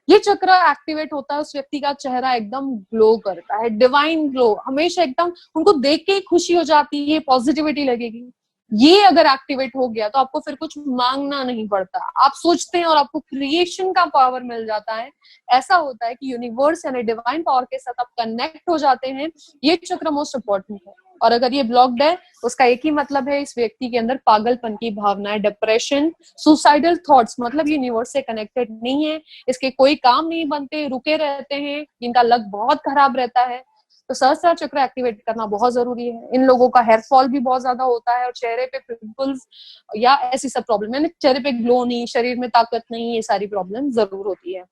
ये चक्र एक्टिवेट होता है, उस व्यक्ति का चेहरा एकदम ग्लो करता है, डिवाइन ग्लो, हमेशा एकदम उनको देख के खुशी हो जाती है, पॉजिटिविटी लगेगी। ये अगर एक्टिवेट हो गया तो आपको फिर कुछ मांगना नहीं पड़ता, आप सोचते हैं और आपको क्रिएशन का पावर मिल जाता है। ऐसा होता है कि यूनिवर्स यानी डिवाइन पावर के साथ आप कनेक्ट हो जाते हैं। ये चक्र मोस्ट इंपॉर्टेंट है। और अगर ये ब्लॉक्ड है, उसका एक ही मतलब है, इस व्यक्ति के अंदर पागलपन की भावना है, डिप्रेशन, सुसाइडल थॉट्स, मतलब ये यूनिवर्स से कनेक्टेड नहीं है, इसके कोई काम नहीं बनते, रुके रहते हैं, इनका लक बहुत खराब रहता है। तो सहस्त्रार चक्र एक्टिवेट करना बहुत जरूरी है। इन लोगों का हेयर फॉल भी बहुत ज्यादा होता है, और चेहरे पे पिंपल्स या ऐसी सब प्रॉब्लम, यानी चेहरे पे ग्लो नहीं, शरीर में ताकत नहीं, ये सारी प्रॉब्लम जरूर होती है।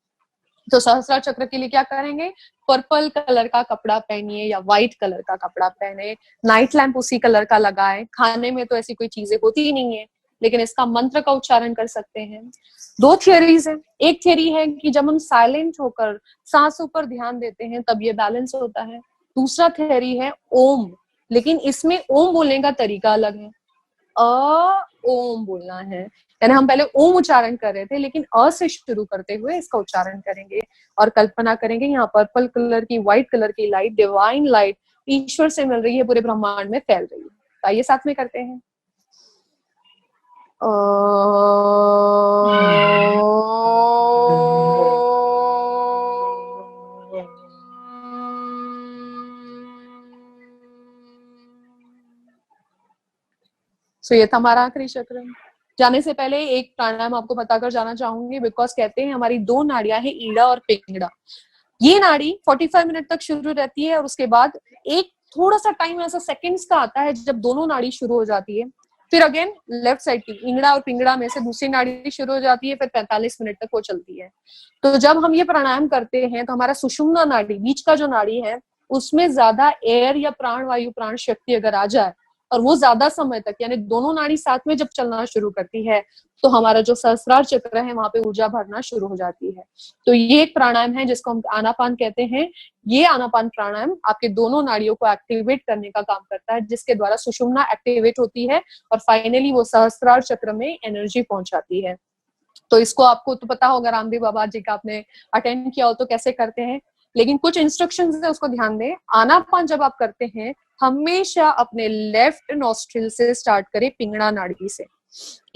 तो सहस्त्रार चक्र के लिए क्या करेंगे? पर्पल कलर का कपड़ा पहनिए या व्हाइट कलर का कपड़ा पहने, नाइट लैंप उसी कलर का लगाएं। खाने में तो ऐसी कोई चीजें होती ही नहीं है, लेकिन इसका मंत्र का उच्चारण कर सकते हैं। 2 थियरीज है। एक थियरी है कि जब हम साइलेंट होकर सांसों पर ध्यान देते हैं तब ये बैलेंस होता है। दूसरा थियरी है ओम, लेकिन इसमें ओम बोलने का तरीका अलग है। ओम बोलना है, यानी हम पहले ओम उच्चारण कर रहे थे, लेकिन से शुरू करते हुए इसका उच्चारण करेंगे, और कल्पना करेंगे यहाँ पर्पल कलर की, व्हाइट कलर की लाइट, डिवाइन लाइट ईश्वर से मिल रही है, पूरे ब्रह्मांड में फैल रही है। तो आइए साथ में करते हैं। सो ये था हमारा आखिरी चक्र। जाने से पहले एक प्राणायाम आपको बताकर जाना चाहूंगी, बिकॉज कहते हैं हमारी 2 नाड़ियां हैं, ईड़ा और पिंगड़ा। ये नाड़ी 45 मिनट तक शुरू रहती है, और उसके बाद एक थोड़ा सा टाइम ऐसा सेकंड्स का आता है जब दोनों नाड़ी शुरू हो जाती है। फिर अगेन लेफ्ट साइड की ईंगड़ा और पिंगड़ा में से दूसरी नाड़ी शुरू हो जाती है, फिर 45 मिनट तक वो चलती है। तो जब हम ये प्राणायाम करते हैं तो हमारा सुषुम्ना नाड़ी, बीच का जो नाड़ी है, उसमें ज्यादा एयर या प्राण वायु, प्राण शक्ति अगर आ जाए, और वो ज्यादा समय तक, यानी दोनों नाड़ी साथ में जब चलना शुरू करती है, तो हमारा जो सहस्त्रार चक्र है वहां पे ऊर्जा भरना शुरू हो जाती है। तो ये एक प्राणायाम है जिसको हम आनापान कहते हैं। ये आनापान प्राणायाम आपके दोनों नाड़ियों को एक्टिवेट करने का काम करता है, जिसके द्वारा सुषुम्ना एक्टिवेट होती है, और फाइनली वो सहस्त्रार चक्र में एनर्जी पहुंचाती है। तो इसको आपको तो पता होगा, रामदेव बाबा जी का आपने अटेंड किया हो तो कैसे करते हैं, लेकिन कुछ इंस्ट्रक्शंस है उसको ध्यान दें। आनापान जब आप करते हैं हमेशा अपने लेफ्ट नॉस्ट्रिल से स्टार्ट करें, पिंगला नाड़ी से।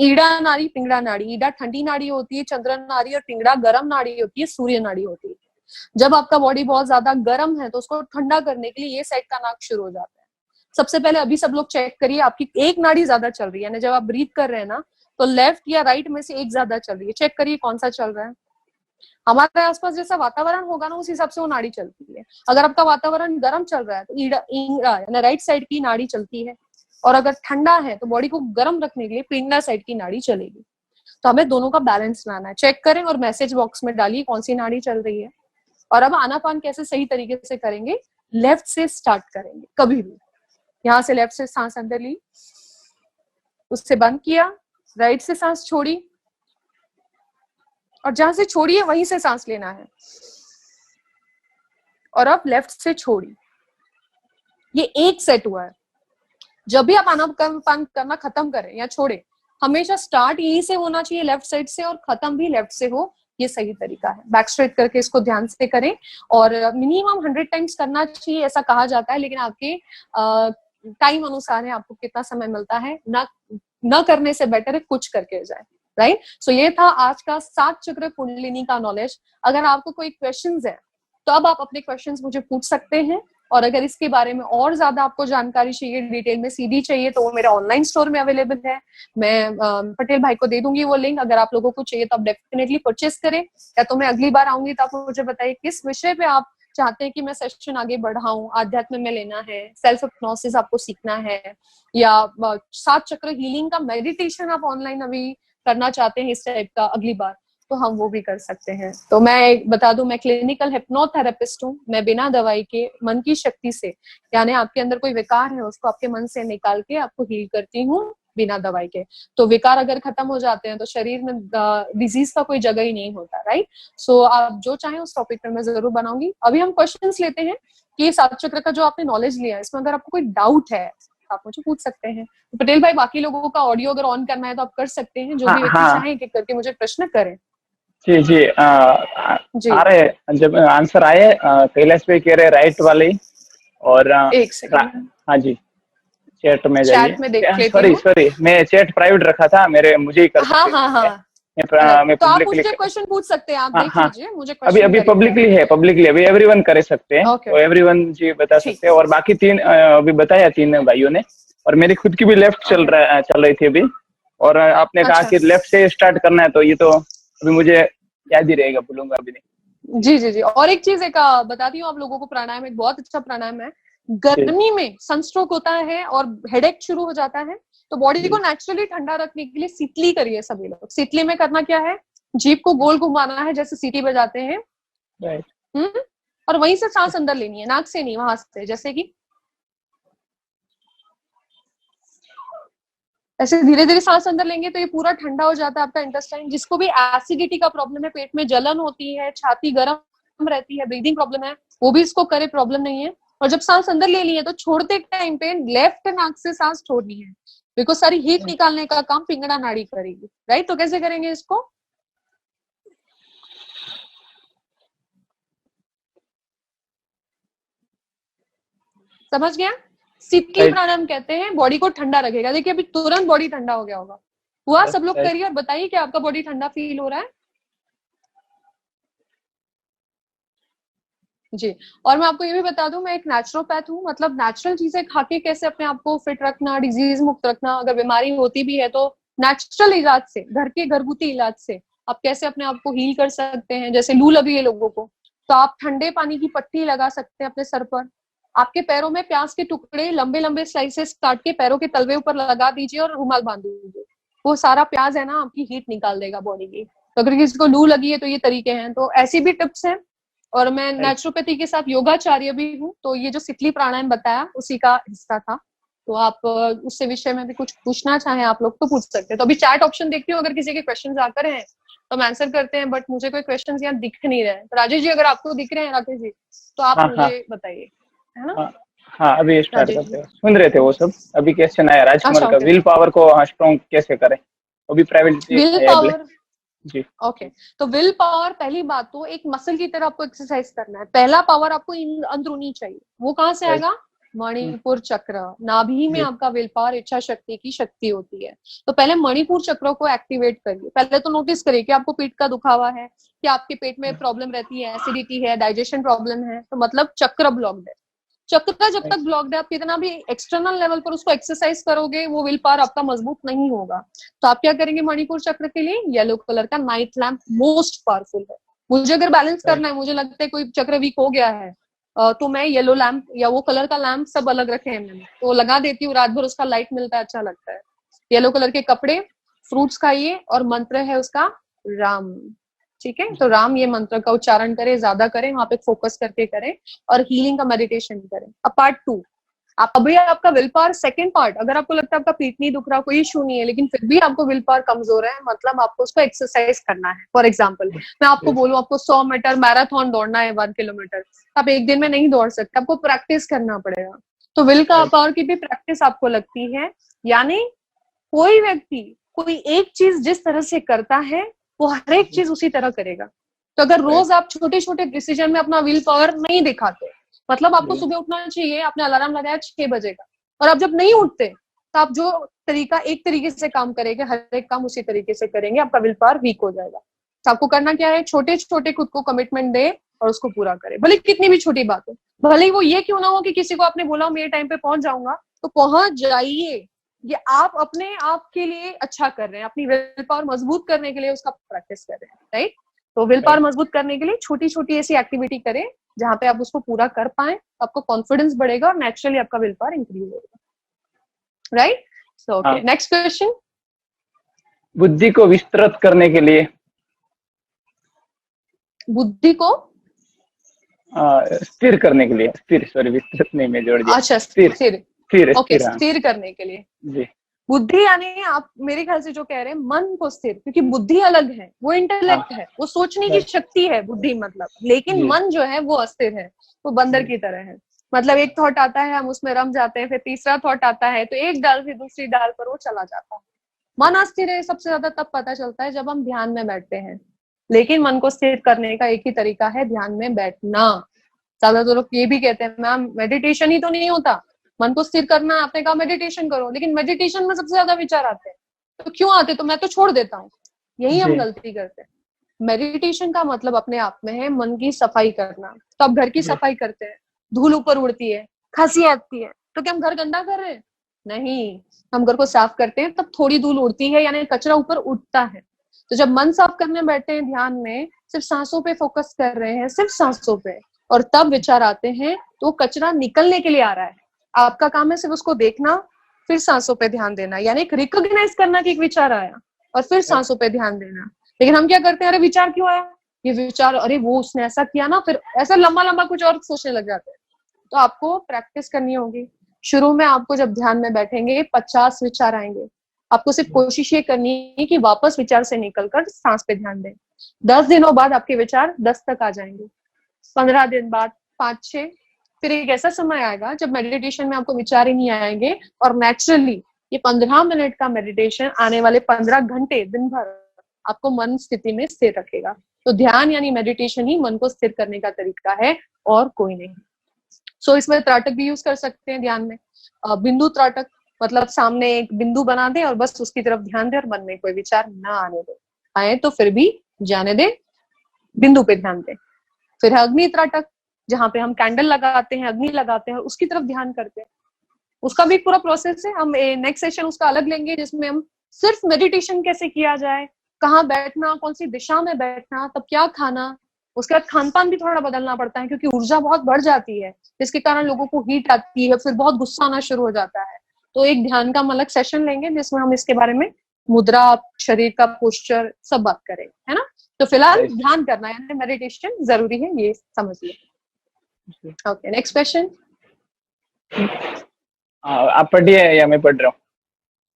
ईड़ा नाड़ी, पिंगला नाड़ी, ईड़ा ठंडी नाड़ी होती है, चंद्र नाड़ी, और पिंगला गर्म नाड़ी होती है, सूर्य नाड़ी होती है। जब आपका बॉडी बहुत ज्यादा गर्म है तो उसको ठंडा करने के लिए ये साइड का नाक शुरू हो जाता है। सबसे पहले अभी सब लोग चेक करिए, आपकी एक नाड़ी ज्यादा चल रही है, यानी जब आप ब्रीथ कर रहे हैं ना तो लेफ्ट या राइट में से एक ज्यादा चल रही है, चेक करिए कौन सा चल रहा है। हमारे आसपास जैसा वातावरण होगा ना उस हिसाब से वो नाड़ी चलती है। अगर आपका वातावरण गर्म चल रहा है तो ईड़ा राइट साइड की नाड़ी चलती है, और अगर ठंडा है तो बॉडी को गर्म रखने के लिए पिंगला साइड की नाड़ी चलेगी। तो हमें दोनों का बैलेंस लाना है। चेक करें और मैसेज बॉक्स में डालिए कौन सी नाड़ी चल रही है। और अब आनापान कैसे सही तरीके से करेंगे, लेफ्ट से स्टार्ट करेंगे कभी भी। यहाँ से लेफ्ट से सांस अंदर ली, उससे बंद किया, राइट से सांस छोड़ी, और जहां से छोड़ी है वहीं से सांस लेना है, और अब लेफ्ट से छोड़ी। ये एक सेट हुआ है। जब भी आप आनापान करना खत्म करें या छोड़े, हमेशा स्टार्ट यहीं से होना चाहिए, लेफ्ट साइड से, और खत्म भी लेफ्ट से हो। ये सही तरीका है। बैक स्ट्रेट करके इसको ध्यान से करें, और मिनिमम 100 टाइम्स करना चाहिए ऐसा कहा जाता है, लेकिन आपके टाइम अनुसार है, आपको कितना समय मिलता है। न करने से बेटर है कुछ करके जाए, राइट। सो ये था आज का 7 चक्र कुंडलिनी का नॉलेज। अगर आपको कोई क्वेश्चंस है तो अब आप अपने क्वेश्चंस मुझे पूछ सकते हैं, और अगर इसके बारे में और ज्यादा आपको जानकारी चाहिए, डिटेल में सीडी चाहिए, तो वो मेरे ऑनलाइन स्टोर में अवेलेबल है। मैं पटेल भाई को दे दूंगी वो लिंक। अगर आप लोगों को चाहिए तो आप डेफिनेटली परचेस करें, या तो मैं अगली बार आऊंगी तो आप मुझे बताइए किस विषय पे आप चाहते हैं कि मैं सेशन आगे बढ़ाऊं। आध्यात्म में लेना है, सेल्फ हिप्नोसिस आपको सीखना है, या 7 चक्र हीलिंग का मेडिटेशन आप ऑनलाइन अभी करना चाहते हैं इस टाइप का अगली बार, तो हम वो भी कर सकते हैं। तो मैं बता दूं, मैं क्लिनिकल हिप्नोथेरेपिस्ट हूँ। मैं बिना दवाई के मन की शक्ति से, यानी आपके अंदर कोई विकार है उसको आपके मन से निकाल के आपको हील करती हूँ बिना दवाई के। तो विकार अगर खत्म हो जाते हैं तो शरीर में डिजीज का कोई जगह ही नहीं होता, राइट। सो आप जो चाहें उस टॉपिक पर मैं जरूर बनाऊंगी। अभी हम क्वेश्चंस लेते हैं कि 7 चक्र का जो आपने नॉलेज लिया है, इसमें अगर आपको कोई डाउट है आप मुझे पूछ सकते हैं। तो पटेल भाई, बाकी लोगों का ऑडियो अगर ऑन करना है तो आप कर सकते हैं, जो भी व्यक्ति चाहें कि करके मुझे प्रश्न करें। जी जी, आ रहे जब आंसर आए, कैलाश भाई कह रहे राइट वाले, और एक सेकंड, हाँ जी, चैट में चैट जाइए। में देख लेती हूँ। सॉरी, मैं चैट प्राइवेट रखा था, मुझे ही कर सकते हैं। मैं तो आप पब्लिकली मुझे क्वेश्चन पूछ सकते हैं, आप देख लीजिए, मुझे अभी पब्लिकली है, अभी एवरीवन कर सकते हैं, तो एवरीवन जी बता सकते हैं। और बाकी 3 अभी बताया 3 भाइयों ने, और मेरी खुद की भी लेफ्ट चल रही थी अभी, और आपने कहा कि लेफ्ट से स्टार्ट करना है, तो ये तो अभी मुझे याद ही रहेगा, भूलूंगा अभी नहीं। जी जी जी। और एक चीज बताती हूँ आप लोगों को, प्राणायाम एक बहुत अच्छा प्राणायाम है। गर्मी में सनस्ट्रोक होता है और हेडेक शुरू हो जाता है, तो बॉडी को नेचुरली ठंडा रखने के लिए सीतली करिए सभी लोग। सीतली में करना क्या है, जीभ को गोल घुमाना है जैसे सीटी बजाते हैं, और वहीं से सांस अंदर लेनी है, नाक से नहीं, वहां से, जैसे कि ऐसे धीरे धीरे सांस अंदर लेंगे तो ये पूरा ठंडा हो जाता है आपका इंटेस्टाइन। जिसको भी एसिडिटी का प्रॉब्लम है, पेट में जलन होती है, छाती गर्म रहती है, ब्रीदिंग प्रॉब्लम है, वो भी इसको करे, प्रॉब्लम नहीं है। और जब सांस अंदर ले ली है तो छोड़ते टाइम पे लेफ्ट नाक से सांस छोड़नी है, बिकॉज सारी हीट निकालने का काम पिंगला नाड़ी करेगी, राइट। तो कैसे करेंगे इसको, समझ गया। शीतली प्राणायाम कहते हैं, बॉडी को ठंडा रखेगा। देखिए अभी तुरंत बॉडी ठंडा हो गया होगा, हुआ। सब लोग करिए और बताइए कि आपका बॉडी ठंडा फील हो रहा है। जी। और मैं आपको ये भी बता दूं, मैं एक नेचुरोपैथ हूँ, मतलब नेचुरल चीजें खा के कैसे अपने आप को फिट रखना, डिजीज मुक्त रखना, अगर बीमारी होती भी है तो नेचुरल इलाज से, घर के घरगुती इलाज से आप कैसे अपने आप को हील कर सकते हैं। जैसे लू लगी है लोगों को, तो आप ठंडे पानी की पट्टी लगा सकते हैं अपने सर पर। आपके पैरों में प्याज के टुकड़े लंबे लंबे स्लाइसेस काट के पैरों के तलवे ऊपर लगा दीजिए और रुमाल बांध दीजिए। वो सारा प्याज है ना आपकी हीट निकाल देगा बॉडी की। तो अगर किसी को लू लगी है तो ये तरीके हैं। तो ऐसी भी टिप्स हैं। और मैं नेचुरोपैथी के साथ योगाचार्य भी हूँ, तो ये जो शीतली प्राणायाम बताया उसी का हिस्सा था। तो आप उससे विषय में भी कुछ पूछना चाहें आप लोग तो पूछ सकते हैं। तो अभी चैट ऑप्शन देखती हूँ, अगर किसी के क्वेश्चन आकर हैं तो हम आंसर करते हैं, बट मुझे कोई क्वेश्चन यहाँ दिख नहीं रहे हैं। तो राजेश जी, अगर आपको दिख रहे हैं राकेश जी, तो आप मुझे बताइए, है ना। हाँ, अभी स्टार्ट करते हैं। सुन रहे थे वो सब। अभी क्वेश्चन आया राजकुमार का, विल पावर को स्ट्रॉन्ग कैसे करें, अभी प्राइवेट विल पावर। जी। ओके तो विल पावर, पहली बात तो एक मसल की तरह आपको एक्सरसाइज करना है। पहला पावर आपको अंदरूनी चाहिए, वो कहाँ से आएगा? मणिपुर चक्र। नाभि में आपका विल पावर, इच्छा शक्ति की शक्ति होती है। तो पहले मणिपुर चक्र को एक्टिवेट करिए। पहले तो नोटिस करिए कि आपको पेट का दुखावा है, कि आपके पेट में प्रॉब्लम रहती है, एसिडिटी है, डाइजेशन प्रॉब्लम है, तो मतलब चक्र ब्लॉक्ड है। चक्र जब तक ब्लॉक्ड है, आप कितना भी एक्सटर्नल लेवल पर उसको एक्सरसाइज करोगे, वो विल पावर आपका मजबूत नहीं होगा। तो आप क्या करेंगे मणिपुर चक्र के लिए? येलो कलर का नाइट लैम्प मोस्ट पावरफुल है। मुझे अगर बैलेंस करना है, मुझे लगता है कोई चक्र वीक हो गया है, तो मैं येलो लैम्प या वो कलर का लैम्प सब अलग रखे हैं मैंने, तो लगा देती हूँ, रात भर उसका लाइट मिलता है, अच्छा लगता है। येलो कलर के कपड़े, फ्रूट्स खाइए, और मंत्र है उसका राम। ठीक है, तो राम ये मंत्र का उच्चारण करें, ज्यादा करें, वहां पे फोकस करके करें, और हीलिंग का मेडिटेशन करें। अब पार्ट 2, आप अभी आपका विल पावर सेकंड पार्ट, अगर आपको लगता है आपका पेट नहीं दुख रहा, कोई इशू नहीं है, लेकिन फिर भी आपको विल पावर कमजोर है, मतलब आपको उसको एक्सरसाइज करना है। फॉर एग्जाम्पल मैं आपको बोलूं, आपको 100 मीटर मैराथन दौड़ना है, 1 किलोमीटर, आप एक दिन में नहीं दौड़ सकते, आपको प्रैक्टिस करना पड़ेगा। तो विल का पावर की भी प्रैक्टिस आपको लगती है। यानी कोई व्यक्ति कोई एक चीज जिस तरह से करता है, वो हर एक चीज उसी तरह करेगा। तो अगर रोज आप छोटे छोटे डिसीजन में अपना विल पावर नहीं दिखाते, मतलब आपको सुबह उठना चाहिए, आपने अलार्म लगाया 6 बजे का, और आप जब नहीं उठते, तो आप जो तरीका एक तरीके से काम करेंगे, हर एक काम उसी तरीके से करेंगे, आपका विल पावर वीक हो जाएगा। तो आपको करना क्या है? छोटे छोटे खुद को कमिटमेंट दे और उसको पूरा करे, भले कितनी भी छोटी बात हो, भले ही वो ये क्यों ना हो कि किसी को आपने बोला मैं ये टाइम पे पहुंच जाऊंगा, तो पहुंच जाइए। ये आप अपने आप के लिए अच्छा कर रहे हैं, अपनी विल पावर मजबूत करने के लिए उसका प्रैक्टिस कर रहे हैं, राइट? तो विल पावर मजबूत करने के लिए छोटी छोटी ऐसी एक्टिविटी करें जहां पे आप उसको पूरा कर पाए, आपको कॉन्फिडेंस बढ़ेगा और नेचुरली आपका विल पावर इंक्रीज होगा, right? So okay, next question. बुद्धि को विस्तृत करने के लिए, बुद्धि को स्थिर करने के लिए, सॉरी विस्तृत नहीं, मैं जोड़ दिया। अच्छा, स्थिर ओके, हाँ। स्थिर करने के लिए जी। बुद्धि, यानी आप मेरे ख्याल से जो कह रहे हैं मन को स्थिर, क्योंकि बुद्धि अलग है, वो इंटेलेक्ट है, वो सोचने की शक्ति है बुद्धि मतलब, लेकिन मन जो है वो अस्थिर है, वो बंदर की तरह है। मतलब एक थॉट आता है, हम उसमें रम जाते हैं, फिर तीसरा थॉट आता है, तो एक डाल से दूसरी डाल पर वो चला जाता है। मन अस्थिर है सबसे ज्यादा तब पता चलता है जब हम ध्यान में बैठते हैं, लेकिन मन को स्थिर करने का एक ही तरीका है, ध्यान में बैठना। ज्यादातर लोग ये भी कहते हैं मैम मेडिटेशन ही तो नहीं होता, मन को स्थिर करना, आपने कहा मेडिटेशन करो, लेकिन मेडिटेशन में सबसे ज्यादा विचार आते हैं, तो क्यों आते? तो मैं तो छोड़ देता हूँ, यही हम गलती करते हैं। मेडिटेशन का मतलब अपने आप में है मन की सफाई करना। तो आप घर की सफाई करते हैं, धूल ऊपर उड़ती है, खांसी आती है, तो क्या हम घर गंदा कर रहे हैं? नहीं, हम घर को साफ करते हैं तब थोड़ी धूल उड़ती है, यानी कचरा ऊपर उठता है। तो जब मन साफ करने बैठते हैं ध्यान में, सिर्फ सांसों पे फोकस कर रहे हैं, सिर्फ सांसों पे, और तब विचार आते हैं, तो कचरा निकलने के लिए आ रहा है, आपका काम है सिर्फ उसको देखना, फिर सांसों पे ध्यान देना, यानी एक रिकॉग्नाइज करना कि एक विचार आया, और फिर सांसों पे ध्यान देना। लेकिन हम क्या करते हैं, अरे विचार क्यों आया, ये विचार, अरे वो उसने ऐसा किया ना, फिर ऐसा लंबा लंबा कुछ और सोचने लग जाते हैं। तो आपको प्रैक्टिस करनी होगी। शुरू में आपको जब ध्यान में बैठेंगे 50 विचार आएंगे, आपको सिर्फ कोशिश ये करनी है कि वापस विचार से निकलकर सांस पे ध्यान दें। 10 दिनों बाद आपके विचार 10 तक आ जाएंगे, 15 दिन बाद 5-6, फिर एक ऐसा समय आएगा जब मेडिटेशन में आपको विचार ही नहीं आएंगे, और नेचुरली ये 15 मिनट का मेडिटेशन आने वाले 15 घंटे दिन भर आपको मन स्थिति में स्थिर रखेगा। तो ध्यान यानी मेडिटेशन ही मन को स्थिर करने का तरीका है, और कोई नहीं। सो इसमें त्राटक भी यूज कर सकते हैं ध्यान में। बिंदु त्राटक मतलब सामने एक बिंदु बना दे और बस उसकी तरफ ध्यान दे, और मन में कोई विचार ना आने दे, आए तो फिर भी जाने दे, बिंदु पे ध्यान दे। फिर है अग्नि त्राटक, जहाँ पे हम कैंडल लगाते हैं, अग्नि लगाते हैं, उसकी तरफ ध्यान करते हैं। उसका भी पूरा प्रोसेस है, हम नेक्स्ट सेशन उसका अलग लेंगे, जिसमें हम सिर्फ मेडिटेशन कैसे किया जाए, कहाँ बैठना, कौन सी दिशा में बैठना, तब क्या खाना, उसके बाद खान पान भी थोड़ा बदलना पड़ता है, क्योंकि ऊर्जा बहुत बढ़ जाती है, जिसके कारण लोगों को हीट आती है, फिर बहुत गुस्सा आना शुरू हो जाता है। तो एक ध्यान का हम अलग सेशन लेंगे जिसमें हम इसके बारे में मुद्रा, शरीर का पोस्चर सब बात करें, है ना? तो फिलहाल ध्यान करना यानी मेडिटेशन जरूरी है, ये समझिए। Okay, next question. आप पढ़िए या मैं पढ़ रहा हूँ?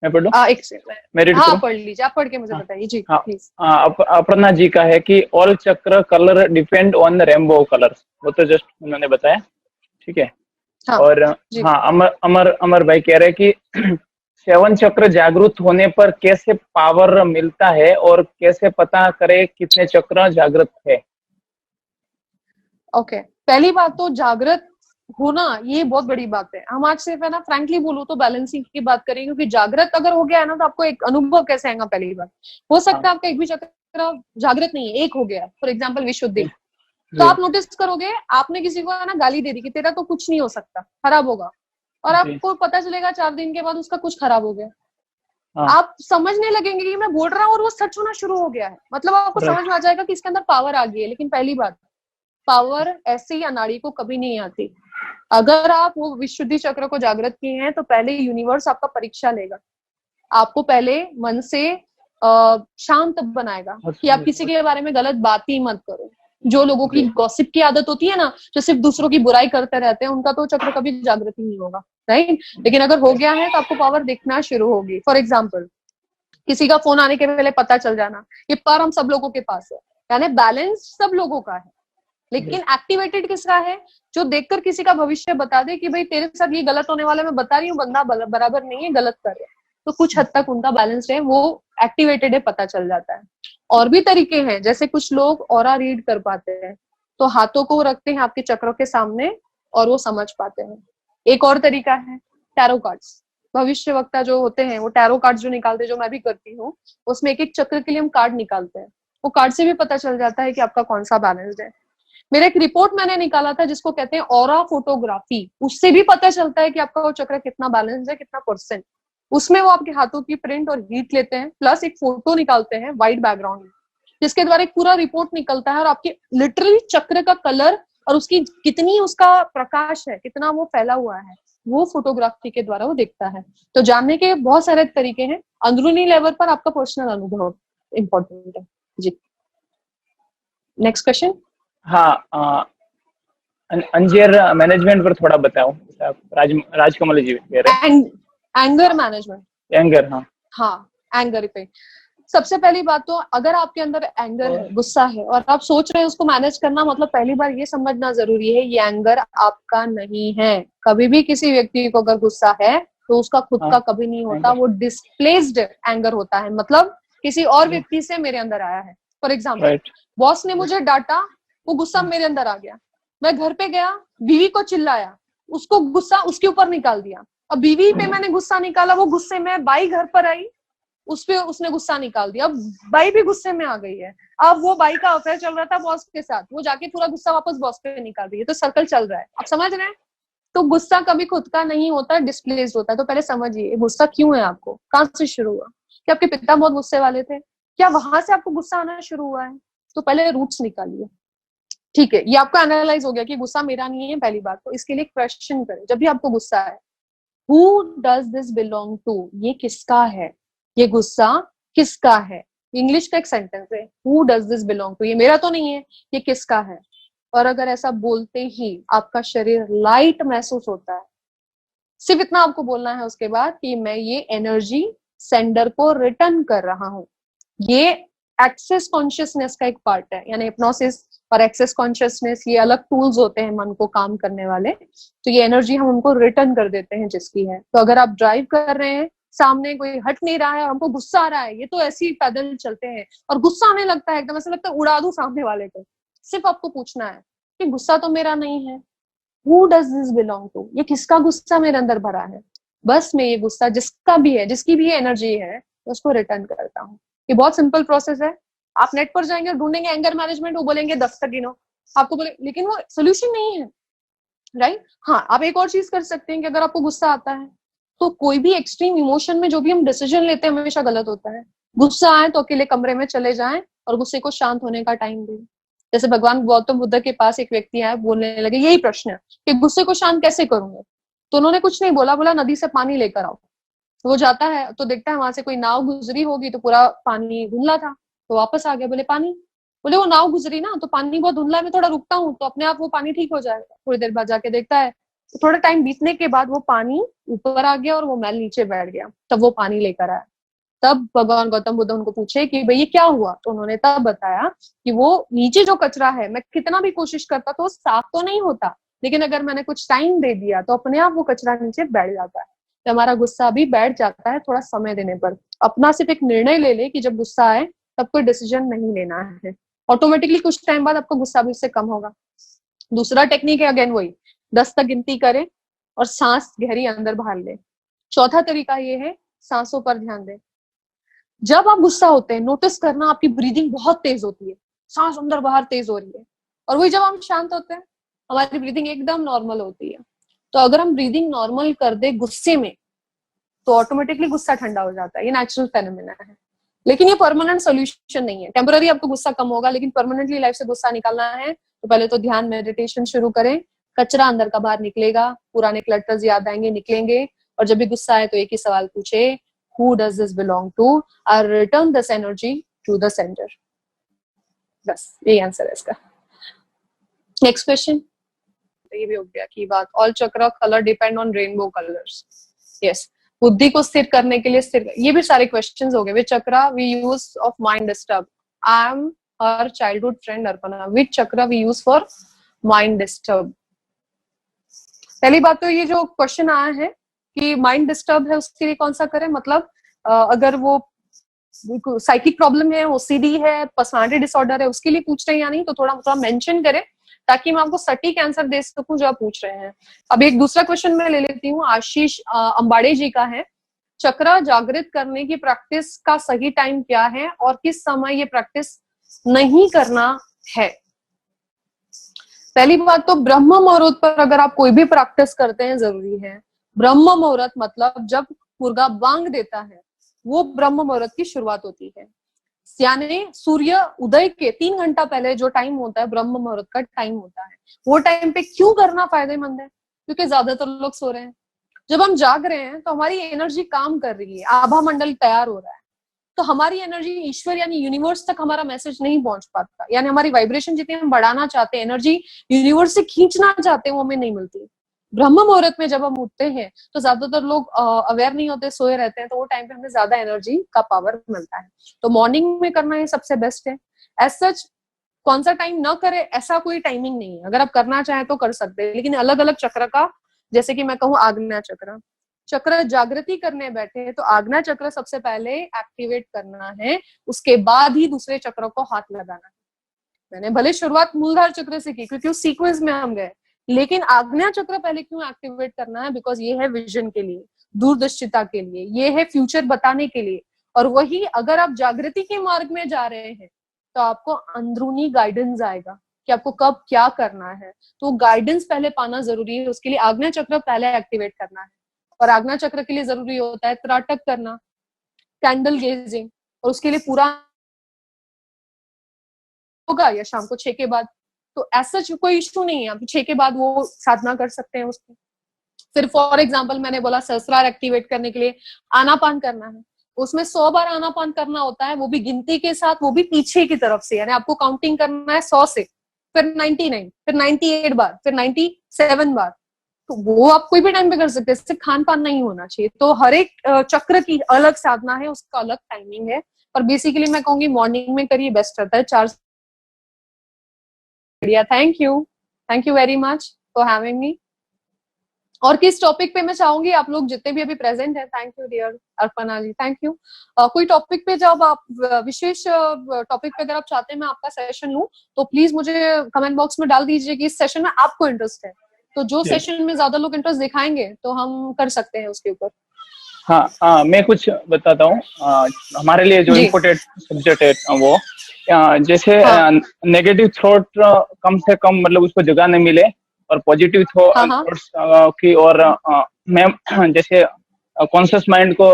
मैं पढ़ूं? एक सेकंड, हाँ पढ़ लीजिए, आप पढ़ के मुझे बताइए जी प्लीज। अपर्णा जी का है कि ऑल चक्र colour depend on rainbow colours, वो तो जस्ट उन्होंने बताया, ठीक है। और हाँ, अमर भाई कह रहे हैं कि 7 चक्र जागृत होने पर कैसे पावर मिलता है और कैसे पता करे कितने चक्र जागृत है? ओके, पहली बात तो जागृत होना ये बहुत बड़ी बात है। हम आज सिर्फ है ना फ्रैंकली बोलूं तो बैलेंसिंग की बात करेंगे, क्योंकि जागृत अगर हो गया है ना तो आपको एक अनुभव कैसे आएगा। पहली बात हो सकता है आपका एक भी चक्र जागृत नहीं है, एक हो गया, फॉर एग्जाम्पल विशुद्धि, तो आप नोटिस करोगे आपने किसी को है ना गाली दे दी कि तेरा तो कुछ नहीं हो सकता, खराब होगा, और आपको पता चलेगा 4 दिन के बाद उसका कुछ खराब हो गया। आप समझने लगेंगे कि मैं बोल रहा हूँ और वो सच होना शुरू हो गया है, मतलब आपको समझ में आ जाएगा कि इसके अंदर पावर आ गई है। लेकिन पहली बात, पावर ऐसे ही अनाड़ी को कभी नहीं आती। अगर आप वो विशुद्धि चक्र को जागृत किए हैं तो पहले यूनिवर्स आपका परीक्षा लेगा, आपको पहले मन से शांत बनाएगा कि आप किसी के बारे में गलत बात ही मत करो। जो लोगों की गॉसिप की आदत होती है ना, जो सिर्फ दूसरों की बुराई करते रहते हैं, उनका तो चक्र कभी जागृत ही नहीं होगा, राइट। लेकिन अगर हो गया है तो आपको पावर दिखना शुरू होगी। फॉर एग्जाम्पल, किसी का फोन आने के पहले पता चल जाना, ये पावर हम सब लोगों के पास है, यानी बैलेंस सब लोगों का है। लेकिन एक्टिवेटेड किसका है? जो देखकर किसी का भविष्य बता दे कि भाई तेरे साथ ये गलत होने वाला, मैं बता रही हूँ, बंदा बराबर नहीं है, गलत कर रहा है, तो कुछ हद तक उनका बैलेंस है, वो एक्टिवेटेड है, पता चल जाता है। और भी तरीके हैं, जैसे कुछ लोग ऑरा रीड कर पाते हैं, तो हाथों को रखते हैं आपके चक्रों के सामने और वो समझ पाते हैं। एक और तरीका है टैरो कार्ड्स। भविष्य वक्ता जो होते हैं वो टैरो कार्ड्स जो निकालते हैं, जो मैं भी करती हूँ, उसमें एक एक चक्र के लिए हम कार्ड निकालते हैं। वो कार्ड से भी पता चल जाता है कि आपका कौन सा बैलेंस है। मेरा एक रिपोर्ट मैंने निकाला था जिसको कहते हैं ऑरा फोटोग्राफी, उससे भी पता चलता है कि आपका वो चक्र कितना बैलेंस है, कितना परसेंट। उसमें वो आपके हाथों की प्रिंट और हीट लेते हैं, प्लस एक फोटो निकालते हैं व्हाइट बैकग्राउंड में, जिसके द्वारा एक पूरा रिपोर्ट निकलता है और आपके लिटरली चक्र का कलर और उसकी कितनी उसका प्रकाश है, कितना वो फैला हुआ है, वो फोटोग्राफी के द्वारा वो दिखता है। तो जानने के बहुत सारे तरीके हैं। अंदरूनी लेवल पर आपका पर्सनल अनुभव इंपॉर्टेंट है जी। Next question. हाँ, अंजियर मैनेजमेंट पर थोड़ा बताओ। राजकमल जी कह रहे हैं एंगर मैनेजमेंट। एंगर, हाँ, एंगर पे सबसे पहली बात तो, अगर आपके अंदर एंगर है, गुस्सा है, और आप सोच रहे हैं उसको मैनेज करना, मतलब पहली बार ये समझना जरूरी है ये एंगर आपका नहीं है। कभी भी किसी व्यक्ति को अगर गुस्सा है तो उसका खुद का कभी नहीं होता, वो डिस्प्लेस्ड एंगर होता है, मतलब किसी और व्यक्ति से मेरे अंदर आया है। फॉर एग्जाम्पल, बॉस ने मुझे डांटा, वो गुस्सा मेरे अंदर आ गया, मैं घर पे गया, बीवी को चिल्लाया, उसको गुस्सा उसके ऊपर निकाल दिया। अब बीवी पे मैंने गुस्सा निकाला, वो गुस्से में बाई घर पर आई, उस पे उसने गुस्सा निकाल दिया, अब बाई भी गुस्से में आ गई है। अब वो बाई का अफेयर चल रहा था बॉस के साथ, वो जाके पूरा गुस्सा वापस बॉस पे निकाल रही है, तो सर्कल चल रहा है। आप समझ रहे हैं? तो गुस्सा कभी खुद का नहीं होता, डिस्प्लेस्ड होता है। तो पहले समझिए गुस्सा क्यों है आपको, कहाँ से शुरू हुआ, क्या आपके पिता बहुत गुस्से वाले थे, क्या वहां से आपको गुस्सा आना शुरू हुआ है? तो पहले रूट्स निकालिए। ठीक है, ये आपको एनालाइज हो गया कि गुस्सा मेरा नहीं है। पहली बात तो इसके लिए क्वेश्चन करें, जब भी आपको गुस्सा है, who does this belong to, ये किसका है, ये गुस्सा किसका है। इंग्लिश का एक सेंटेंस है, who does this belong to, ये मेरा तो नहीं है, ये किसका है। और अगर ऐसा बोलते ही आपका शरीर लाइट महसूस होता है, सिर्फ इतना आपको बोलना है उसके बाद कि मैं ये एनर्जी सेंडर को रिटर्न कर रहा हूं। ये एक्सेस कॉन्शियसनेस का एक पार्ट है, यानी हिप्नोसिस और एक्सेस कॉन्शियसनेस ये अलग टूल्स होते हैं मन को काम करने वाले। तो ये एनर्जी हम उनको रिटर्न कर देते हैं जिसकी है। तो अगर आप ड्राइव कर रहे हैं, सामने कोई हट नहीं रहा है और हमको गुस्सा आ रहा है, ये तो ऐसे ही पैदल चलते हैं और गुस्सा आने लगता है, एकदम ऐसा लगता है उड़ा दूं सामने वाले को, सिर्फ आपको पूछना है कि गुस्सा तो मेरा नहीं है, who does this belong to, ये किसका गुस्सा मेरे अंदर भरा है। बस मैं ये गुस्सा जिसका भी है, जिसकी भी एनर्जी है, उसको रिटर्न करता हूँ। ये बहुत सिंपल प्रोसेस है। आप नेट पर जाएंगे और ढूंढेंगे एंगर मैनेजमेंट, वो बोलेंगे 10 तक गिनो, आपको बोले, लेकिन वो सोल्यूशन नहीं है, राइट। हाँ, आप एक और चीज कर सकते हैं कि अगर आपको गुस्सा आता है तो कोई भी एक्सट्रीम इमोशन में जो भी हम डिसीजन लेते हैं हमेशा गलत होता है। गुस्सा आए तो अकेले कमरे में चले जाएं और गुस्से को शांत होने का टाइम दें। जैसे भगवान गौतम बुद्ध के पास एक व्यक्ति आया, बोलने लगे यही प्रश्न कि गुस्से को शांत कैसे करूंगा। तो उन्होंने कुछ नहीं बोला, बोला नदी से पानी लेकर आओ। वो जाता है तो देखता है वहां से कोई नाव गुजरी होगी, तो पूरा पानी धुंधला था, तो वापस आ गया, बोले पानी, बोले वो नाव गुजरी ना, तो पानी बहुत धुंधला है, मैं थोड़ा रुकता हूँ तो अपने आप वो पानी ठीक हो जाएगा। थोड़ी देर बाद जाके देखता है तो थोड़ा टाइम बीतने के बाद वो पानी ऊपर आ गया और वो मैल नीचे बैठ गया, तब वो पानी लेकर आया। तब भगवान गौतम बुद्ध उनको पूछे कि भाई ये क्या हुआ, तो उन्होंने तब बताया कि वो नीचे जो कचरा है, मैं कितना भी कोशिश करता तो साफ तो नहीं होता, लेकिन अगर मैंने कुछ टाइम दे दिया तो अपने आप वो कचरा नीचे बैठ जाता है। तो हमारा गुस्सा भी बैठ जाता है थोड़ा समय देने पर। अपना सिर्फ एक निर्णय ले ले कि जब गुस्सा आए तब कोई डिसीजन नहीं लेना है, ऑटोमेटिकली कुछ टाइम बाद आपका गुस्सा भी उससे कम होगा। दूसरा टेक्निक है अगेन वही, 10 तक गिनती करें और सांस गहरी अंदर बाहर ले। चौथा तरीका ये है, सांसों पर ध्यान दें। जब आप गुस्सा होते हैं नोटिस करना आपकी ब्रीदिंग बहुत तेज होती है, सांस अंदर बाहर तेज हो रही है। और वही जब हम शांत होते हैं हमारी ब्रीदिंग एकदम नॉर्मल होती है। तो अगर हम ब्रीदिंग नॉर्मल कर दे गुस्से में तो ऑटोमेटिकली गुस्सा ठंडा हो जाता है। ये नेचुरल फेनोमेना है, लेकिन ये परमानेंट सोल्यूशन नहीं है। टेम्पररी आपको गुस्सा कम होगा, लेकिन परमानेंटली लाइफ से गुस्सा निकालना है तो पहले तो ध्यान मेडिटेशन शुरू करें। कचरा अंदर का बाहर निकलेगा, पुराने क्लटर्स याद आएंगे, निकलेंगे। और जब भी गुस्सा आए तो एक ही सवाल पूछे, who does this belong to, I return this energy to the centre. बस यही आंसर है इसका। नेक्स्ट क्वेश्चन, ये भी हो गया की बात, ऑल चक्र colour depend on rainbow colours. Yes, बुद्धि को स्थिर करने के लिए स्थिर, ये भी सारे क्वेश्चंस हो गए। Which chakra we use of mind disturb, I am her childhood friend Arpana. Which chakra we use for mind disturb. पहली बात तो ये जो क्वेश्चन आया है कि माइंड डिस्टर्ब है उसके लिए कौन सा करें, मतलब अगर वो साइकिक प्रॉब्लम है, ओसीडी है, पर्सनालिटी डिसऑर्डर है, उसके लिए पूछ रहे हैं या नहीं, तो थोड़ा थोड़ा मेंशन करें ताकि मैं आपको सटीक आंसर दे सकूं जो आप पूछ रहे हैं। अब एक दूसरा क्वेश्चन मैं ले लेती हूँ, आशीष अंबाड़े जी का है, चक्र जागृत करने की प्रैक्टिस का सही टाइम क्या है और किस समय ये प्रैक्टिस नहीं करना है। पहली बात तो ब्रह्म मुहूर्त पर अगर आप कोई भी प्रैक्टिस करते हैं जरूरी है। ब्रह्म मुहूर्त मतलब जब मुर्गा बांग देता है वो ब्रह्म मुहूर्त की शुरुआत होती है। यानी सूर्य उदय के 3 घंटा पहले जो टाइम होता है ब्रह्म मुहूर्त का टाइम होता है। वो टाइम पे क्यों करना फायदेमंद है, क्योंकि ज्यादातर लोग सो रहे हैं। जब हम जाग रहे हैं तो हमारी एनर्जी काम कर रही है, आभा मंडल तैयार हो रहा है, तो हमारी एनर्जी ईश्वर यानी यूनिवर्स तक हमारा मैसेज नहीं पहुंच पाता। यानी हमारी वाइब्रेशन जितनी हम बढ़ाना चाहते हैं, एनर्जी यूनिवर्स से खींचना चाहते हैं, वो हमें नहीं मिलती। ब्रह्म मुहूर्त में जब हम उठते हैं तो ज्यादातर लोग अवेयर नहीं होते, सोए रहते हैं, तो वो टाइम पे हमें ज्यादा एनर्जी का पावर मिलता है। तो मॉर्निंग में करना ये सबसे बेस्ट है। एज सच कौन सा टाइम ना करे ऐसा कोई टाइमिंग नहीं है, अगर आप करना चाहें तो कर सकते हैं, लेकिन अलग अलग चक्र का, जैसे कि मैं कहूँ आग्नेय चक्र, चक्र जागृति करने बैठे तो आग्नेय चक्र सबसे पहले एक्टिवेट करना है, उसके बाद ही दूसरे चक्र को हाथ लगाना है। मैंने भले शुरुआत मूलधार चक्र से की क्योंकि उस सीक्वेंस में हम गए, लेकिन आग्नेय चक्र पहले क्यों एक्टिवेट करना है, बिकॉज ये है विजन के लिए, दूरदर्शिता के लिए, ये है फ्यूचर बताने के लिए। और वही अगर आप जागृति के मार्ग में जा रहे हैं तो आपको अंदरूनी गाइडेंस आएगा कि आपको कब क्या करना है, तो गाइडेंस पहले पाना जरूरी है। उसके लिए आग्नेय चक्र पहले एक्टिवेट करना है। और आग्नेय चक्र के लिए जरूरी होता है त्राटक करना, कैंडल गेजिंग, और उसके लिए पूरा होगा या शाम को 6 के बाद, तो ऐसा कोई इश्यू नहीं है, आप 6 के बाद वो साधना कर सकते हैं उसकी। फिर फॉर एग्जांपल मैंने बोला सहस्रार एक्टिवेट करने के लिए आनापान करना है, उसमें 100 बार आनापान करना होता है, वो भी गिनती के साथ, वो भी पीछे की तरफ से, यानी आपको काउंटिंग करना है 100 से, फिर 99, फिर 98 बार, फिर 97 बार। तो वो आप कोई भी टाइम पे कर सकते हैं, इससे खान पान नहीं होना चाहिए। तो हर एक चक्र की अलग साधना है, उसका अलग टाइमिंग है, पर बेसिकली मैं कहूंगी मॉर्निंग में करिए, बेस्ट रहता है। 4 बढ़िया, thank you very much for having me. और किस टॉपिक पे मैं चाहूंगी आप लोग जितने भी अभी प्रेजेंट हैं, thank you dear Arpana ji, thank you. कोई टॉपिक पे जब आप विशेष टॉपिक पे अगर आप चाहते हैं मैं आपका सेशन लूं तो प्लीज मुझे कमेंट बॉक्स में डाल दीजिए कि इस सेशन में आपको इंटरेस्ट है, तो जो सेशन में ज्यादा लोग इंटरेस्ट दिखाएंगे तो हम कर सकते हैं उसके ऊपर। हाँ, मैं कुछ बताता हूँ। हमारे लिए जो इम्पोर्टेंट सब्जेक्ट है वो जैसे नेगेटिव थॉट कम से कम, मतलब उसको जगह नहीं मिले, और पॉजिटिव थॉट्स की, और मैं जैसे कॉन्शियस माइंड को,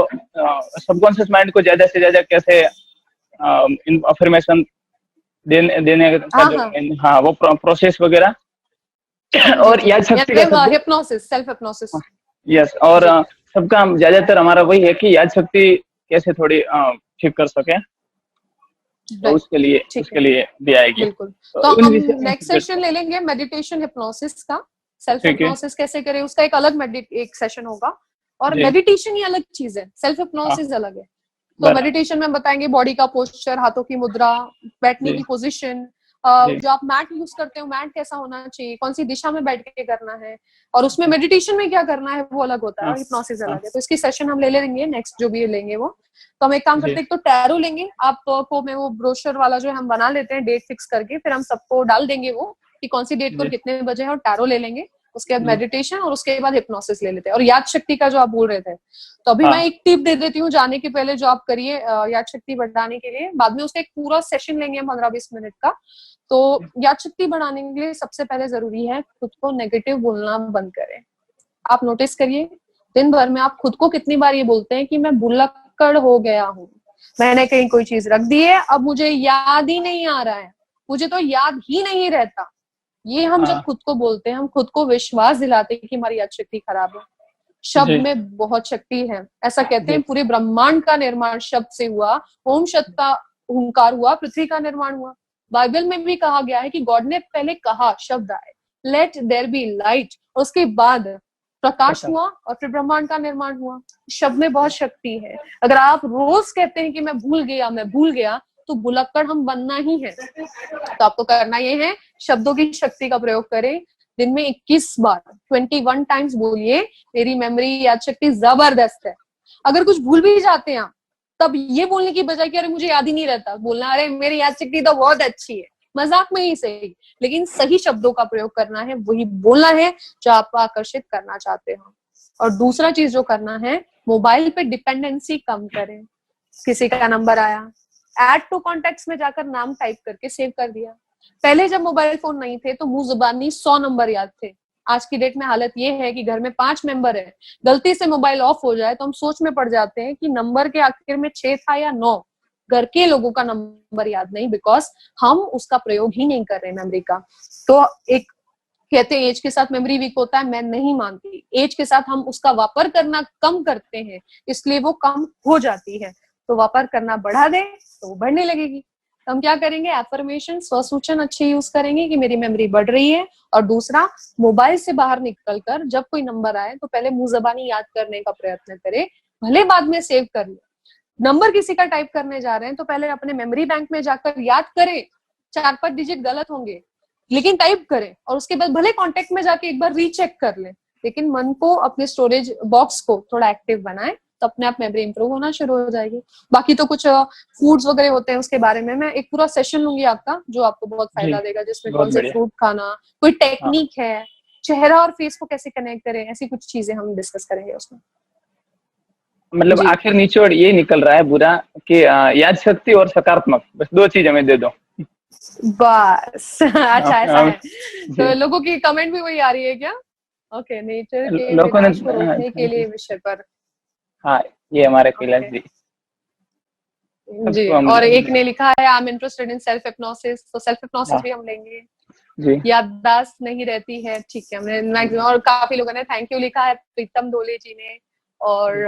सबकॉन्शियस माइंड को ज्यादा से ज्यादा कैसे अफर्मेशन देने का वो प्रोसेस वगैरह, और याद शक्ति का हिप्नोसिस, सेल्फ हिप्नोसिस। यस, और सबका ज्यादातर हमारा वही है कि याद शक्ति कैसे थोड़ी ठीक कर सके, तो उसके लिए भी आएगी। बिल्कुल, तो हम नेक्स्ट सेशन ले लेंगे मेडिटेशन हिप्नोसिस का, सेल्फ हिप्नोसिस कैसे करें उसका एक अलग एक सेशन होगा। और मेडिटेशन ही अलग चीज है, सेल्फ हिप्नोसिस अलग है। तो मेडिटेशन में बताएंगे बॉडी का पोस्चर, हाथों की मुद्रा, बैठने की पोजीशन, जो आप मैट यूज करते हो, मैट कैसा होना चाहिए, कौन सी दिशा में बैठ के करना है, और उसमें मेडिटेशन में क्या करना है वो अलग होता है, और हिप्नोसिस अलग है। तो इसकी सेशन हम ले लेंगे नेक्स्ट, जो भी लेंगे वो। तो हम एक काम करते हैं, तो टैरो लेंगे, आपको मैं वो ब्रोशर वाला जो है हम बना लेते हैं, डेट फिक्स करके, फिर हम सबको डाल देंगे वो कि कौन सी डेट को कितने बजे है, और टैरो ले लेंगे, उसके बाद मेडिटेशन, और उसके बाद हिप्नोसिस ले लेते हैं। और याद शक्ति का जो आप बोल रहे थे, तो अभी मैं एक टिप दे देती हूँ जाने के पहले, जो आप करिए याद शक्ति बढ़ाने के लिए। बाद में उसका एक पूरा सेशन लेंगे 15-20 मिनट का। तो याद शक्ति बढ़ाने के लिए सबसे पहले जरूरी है खुद को नेगेटिव बोलना बंद करें। आप नोटिस करिए दिन भर में आप खुद को कितनी बार ये बोलते हैं कि मैं भुलक्कड़ हो गया हूँ, मैंने कहीं कोई चीज रख दी है, अब मुझे याद ही नहीं आ रहा है, मुझे तो याद ही नहीं रहता। ये हम जब खुद को बोलते हैं, हम खुद को विश्वास दिलाते हैं कि हमारी याद शक्ति खराब है। शब्द में बहुत शक्ति है, ऐसा कहते हैं पूरे ब्रह्मांड का निर्माण शब्द से हुआ। ओम शब्द का हुंकार हुआ, पृथ्वी का निर्माण हुआ। बाइबल में भी कहा गया है कि गॉड ने पहले कहा, शब्द आए, लेट देयर बी लाइट, उसके बाद प्रकाश हुआ, और फिर ब्रह्मांड का निर्माण हुआ। शब्द में बहुत शक्ति है। अगर आप रोज कहते हैं कि मैं भूल गया, तो भुलक्कड़ हम बनना ही है। तो आपको करना ये है, शब्दों की शक्ति का प्रयोग करें। दिन में 21 बार 21 टाइम्स बोलिए, मेरी मेमोरी याद शक्ति जबरदस्त है। अगर कुछ भूल भी जाते हैं तब ये बोलने की बजाय कि अरे मुझे याद ही नहीं रहता, बोलना अरे मेरी याद शक्ति तो बहुत अच्छी है, मजाक में ही सही, लेकिन सही शब्दों का प्रयोग करना है, वही बोलना है जो आप आकर्षित करना चाहते हो। और दूसरा चीज जो करना है, मोबाइल पे डिपेंडेंसी कम करें। किसी का नंबर आया, ऐड टू कॉन्टेक्ट्स में जाकर नाम टाइप करके सेव कर दिया। पहले जब मोबाइल फोन नहीं थे तो मुंह जुबानी 100 नंबर याद थे। आज की डेट में हालत ये है कि घर में 5 मेंबर है, गलती से मोबाइल ऑफ हो जाए तो हम सोच में पड़ जाते हैं कि नंबर के आखिर में 6 था या 9। घर के लोगों का नंबर याद नहीं, बिकॉज हम उसका प्रयोग ही नहीं कर रहे मेमोरी का। तो एक कहते हैं एज के साथ मेमोरी वीक होता है, मैं नहीं मानती। एज के साथ हम उसका वापर करना कम करते हैं, इसलिए वो कम हो जाती है। तो वापर करना बढ़ा दे तो वो बढ़ने लगेगी। तो हम क्या करेंगे, एफर्मेशन, स्वसूचन अच्छे यूज करेंगे कि मेरी मेमोरी बढ़ रही है। और दूसरा, मोबाइल से बाहर निकलकर जब कोई नंबर आए तो पहले मुंह जबानी याद करने का प्रयत्न करें, भले बाद में सेव कर ले। नंबर किसी का टाइप करने जा रहे हैं तो पहले अपने मेमोरी बैंक में जाकर याद करें। 4-5 डिजिट गलत होंगे लेकिन टाइप करें, और उसके बाद भले कॉन्टेक्ट में जाके एक बार रीचेक कर लें, लेकिन मन को, अपने स्टोरेज बॉक्स को थोड़ा एक्टिव बनाएं, तो अपने आप मेमोरी इंप्रूव होना शुरू हो जाएगी। बाकी तो कुछ फूड्स वगैरह होते हैं, उसके बारे में मैं एक पूरा सेशन लूंगी आपका, जो आपको बहुत फायदा देगा, जिसमें कौन से फ्रूट खाना, कोई टेक्निक है, चेहरा और फेस को कैसे कनेक्ट करें, ऐसी कुछ चीजें हम डिस्कस करेंगे उसमें। मतलब आखिर निचोड़ ये निकल रहा है बुरा कि याद शक्ति और सकारात्मक, बस 2 चीज हमें दे दो बस। अच्छा, ऐसा है। तो लोगों की कमेंट भी वही आ रही है क्या? ओके, नेचर के विनाश को रोकने के लिए विषय पर। हाँ, ये हमारे कैलाश जी। और एक ने लिखा है I am interested in self hypnosis, तो सेल्फ हिप्नोसिस भी हम लेंगे जी। याददाश्त नहीं रहती है, ठीक है, हमने मैक्सिमम। और काफी लोगों ने थैंक यू लिखा है, प्रीतम डोले जी ने, और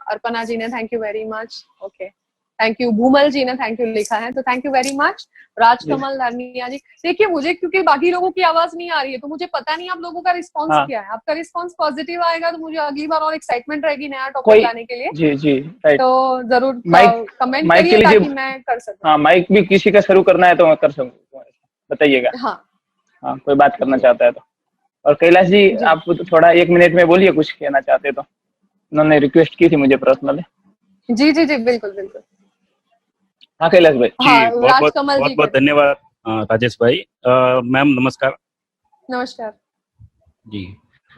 अर्पणा जी ने thank you very much. Okay, thank you. Bhumal ji ने थैंक यू लिखा है, तो thank you very much. Rajkamal Lania ji, देखिए मुझे क्योंकि बाकी लोगों की आवाज नहीं आ रही है तो मुझे पता नहीं आप लोगों का रिस्पांस क्या है। आपका रिस्पांस पॉजिटिव आएगा तो मुझे अगली बार और एक्साइटमेंट रहेगी नया टॉपिक लाने के लिए। जी जी, तो जरूर कमेंट करिए ताकि मैं कर सकूं। हाँ, माइक भी किसी का शुरू करना है तो मैं कर सकूं, बताइएगा। हाँ, कोई बात करना चाहता है तो। और कैलाश जी, आप थोड़ा 1 मिनट में बोलिए, कुछ कहना चाहते तो। उन्होंने रिक्वेस्ट की थी मुझे पर्सनली। जी जी जी, बिल्कुल बिल्कुल। हाँ कैलाश भाई। हाँ, बहुत बहुत धन्यवाद राजेश भाई। मैम नमस्कार। नमस्कार जी।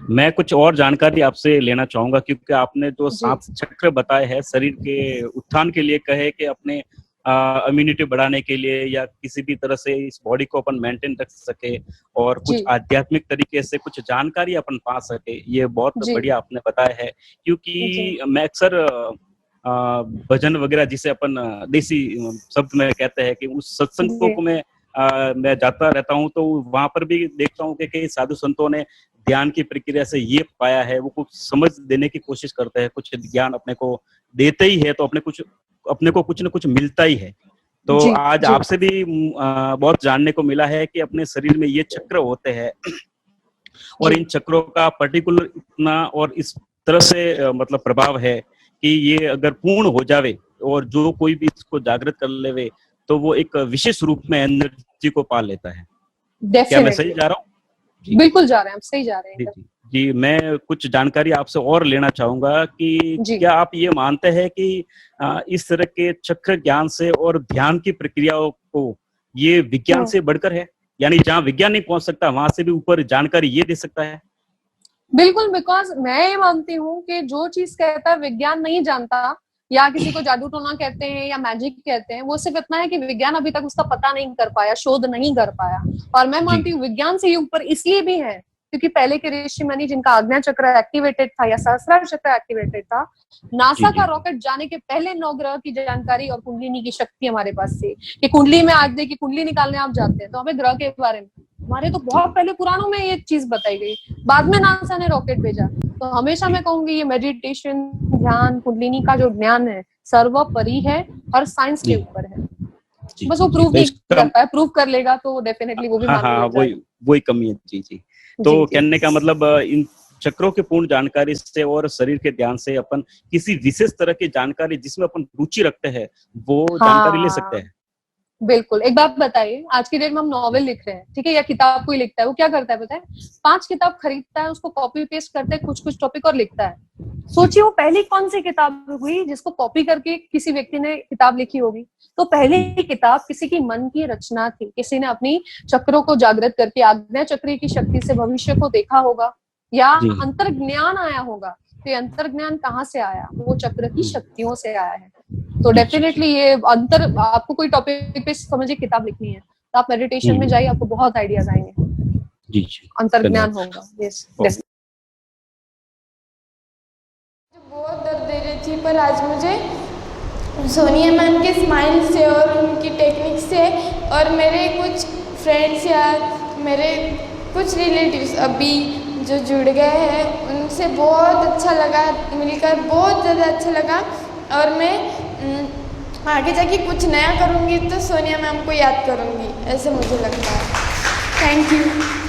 मैं कुछ और जानकारी आपसे लेना चाहूंगा, क्योंकि आपने जो 7 चक्र बताए हैं शरीर के उत्थान के लिए, कहे कि अपने इम्यूनिटी बढ़ाने के लिए या किसी भी तरह से इस बॉडी को अपन मेंटेन रख सके, और कुछ आध्यात्मिक तरीके से कुछ जानकारी अपन पा सके, ये बहुत बढ़िया आपने बताया है। क्योंकि मैं अक्सर भजन वगैरह जिसे अपन देसी शब्द में कहते हैं कि उस सत्संगों को मैं जाता रहता हूँ, तो वहां पर भी देखता हूँ कि कई साधु संतों ने ध्यान की प्रक्रिया से ये पाया है, वो कुछ समझ देने की कोशिश करते हैं, कुछ ज्ञान अपने को देते ही है, तो अपने को कुछ न कुछ मिलता ही है। तो आज आपसे भी बहुत जानने को मिला है कि अपने शरीर में ये चक्र होते हैं, और इन चक्रों का पर्टिकुलर इतना और इस तरह से मतलब प्रभाव है कि ये अगर पूर्ण हो जावे और जो कोई भी इसको जागृत कर लेवे, तो वो एक विशेष रूप में एनर्जी सृष्टि को पाल लेता है। क्या मैं सही जा रहा हूँ? बिल्कुल जा रहे हैं, आप सही जा रहे हैं। जी, मैं कुछ जानकारी आपसे और लेना चाहूंगा कि क्या आप ये मानते हैं कि इस तरह के चक्र ज्ञान से और ध्यान की प्रक्रियाओं को ये विज्ञान से बढ़कर है, यानी जहाँ विज्ञान नहीं पहुंच सकता वहां से भी ऊपर जानकारी ये दे सकता है? बिल्कुल, बिकॉज मैं ये मानती हूँ कि जो चीज कहता है विज्ञान नहीं जानता, या किसी को जादू टोना कहते हैं या मैजिक कहते हैं, वो सिर्फ इतना है कि विज्ञान अभी तक उसका पता नहीं कर पाया, शोध नहीं कर पाया। और मैं मानती हूँ विज्ञान से ही ऊपर इसलिए भी है क्योंकि पहले के ऋषि मुनि जिनका आज्ञा चक्र एक्टिवेटेड था या सहस्रार चक्र एक्टिवेटेड था, नासा का रॉकेट जाने के पहले 9 ग्रह की जानकारी और कुंडलिनी की शक्ति हमारे पास थी कि कुंडली में आज देखिए कुंडली निकालने आप जाते हैं तो हमें ग्रह के बारे में हमारे तो बहुत पहले पुराणों में ये चीज बताई गई, बाद में नासा ने रॉकेट भेजा। तो हमेशा मैं कहूंगी ये मेडिटेशन, ध्यान, कुंडलिनी का जो ज्ञान है सर्वोपरि है, हर साइंस के ऊपर है। बस वो प्रूव नहीं करता है, प्रूव कर लेगा तो डेफिनेटली वो भी वही कमी है। जी तो कहने का मतलब इन चक्रों के पूर्ण जानकारी से और शरीर के ध्यान से अपन किसी विशेष तरह की जानकारी जिसमें अपन रुचि रखते हैं वो जानकारी ले सकते हैं। बिल्कुल। एक बात बताइए, आज की डेट में हम नॉवेल लिख रहे हैं, ठीक है, या किताब कोई लिखता है, वो क्या करता है पता है? 5 किताब खरीदता है, उसको कॉपी पेस्ट करता है कुछ टॉपिक और लिखता है। सोचिए वो पहली कौन सी किताब हुई जिसको कॉपी करके किसी व्यक्ति ने किताब लिखी होगी? तो पहली किताब किसी की मन की रचना थी, किसी ने अपनी चक्रों को जागृत करके आज्ञा चक्र की शक्ति से भविष्य को देखा होगा या अंतर ज्ञान आया होगा। तो ये अंतर ज्ञान कहाँ से आया? वो चक्र की शक्तियों से आया है। तो डेफिनेटली ये अंतर, आपको कोई टॉपिक पे समझिए किताब लिखनी है तो आप मेडिटेशन में जाइए, आपको बहुत आइडियाज आएंगे। जी अंतर ज्ञान होगा। यस, बहुत दर्द दे रही थी, पर आज मुझे सोनिया मैम के स्माइल से और उनकी टेक्निक से और मेरे कुछ फ्रेंड्स या मेरे कुछ रिलेटिव्स अभी जो जुड़ गए हैं उनसे बहुत अच्छा लगा, मिलकर बहुत ज़्यादा अच्छा लगा। और मैं आगे जाके कुछ नया करूँगी तो सोनिया मैम को याद करूँगी, ऐसे मुझे लगता है। Thank you.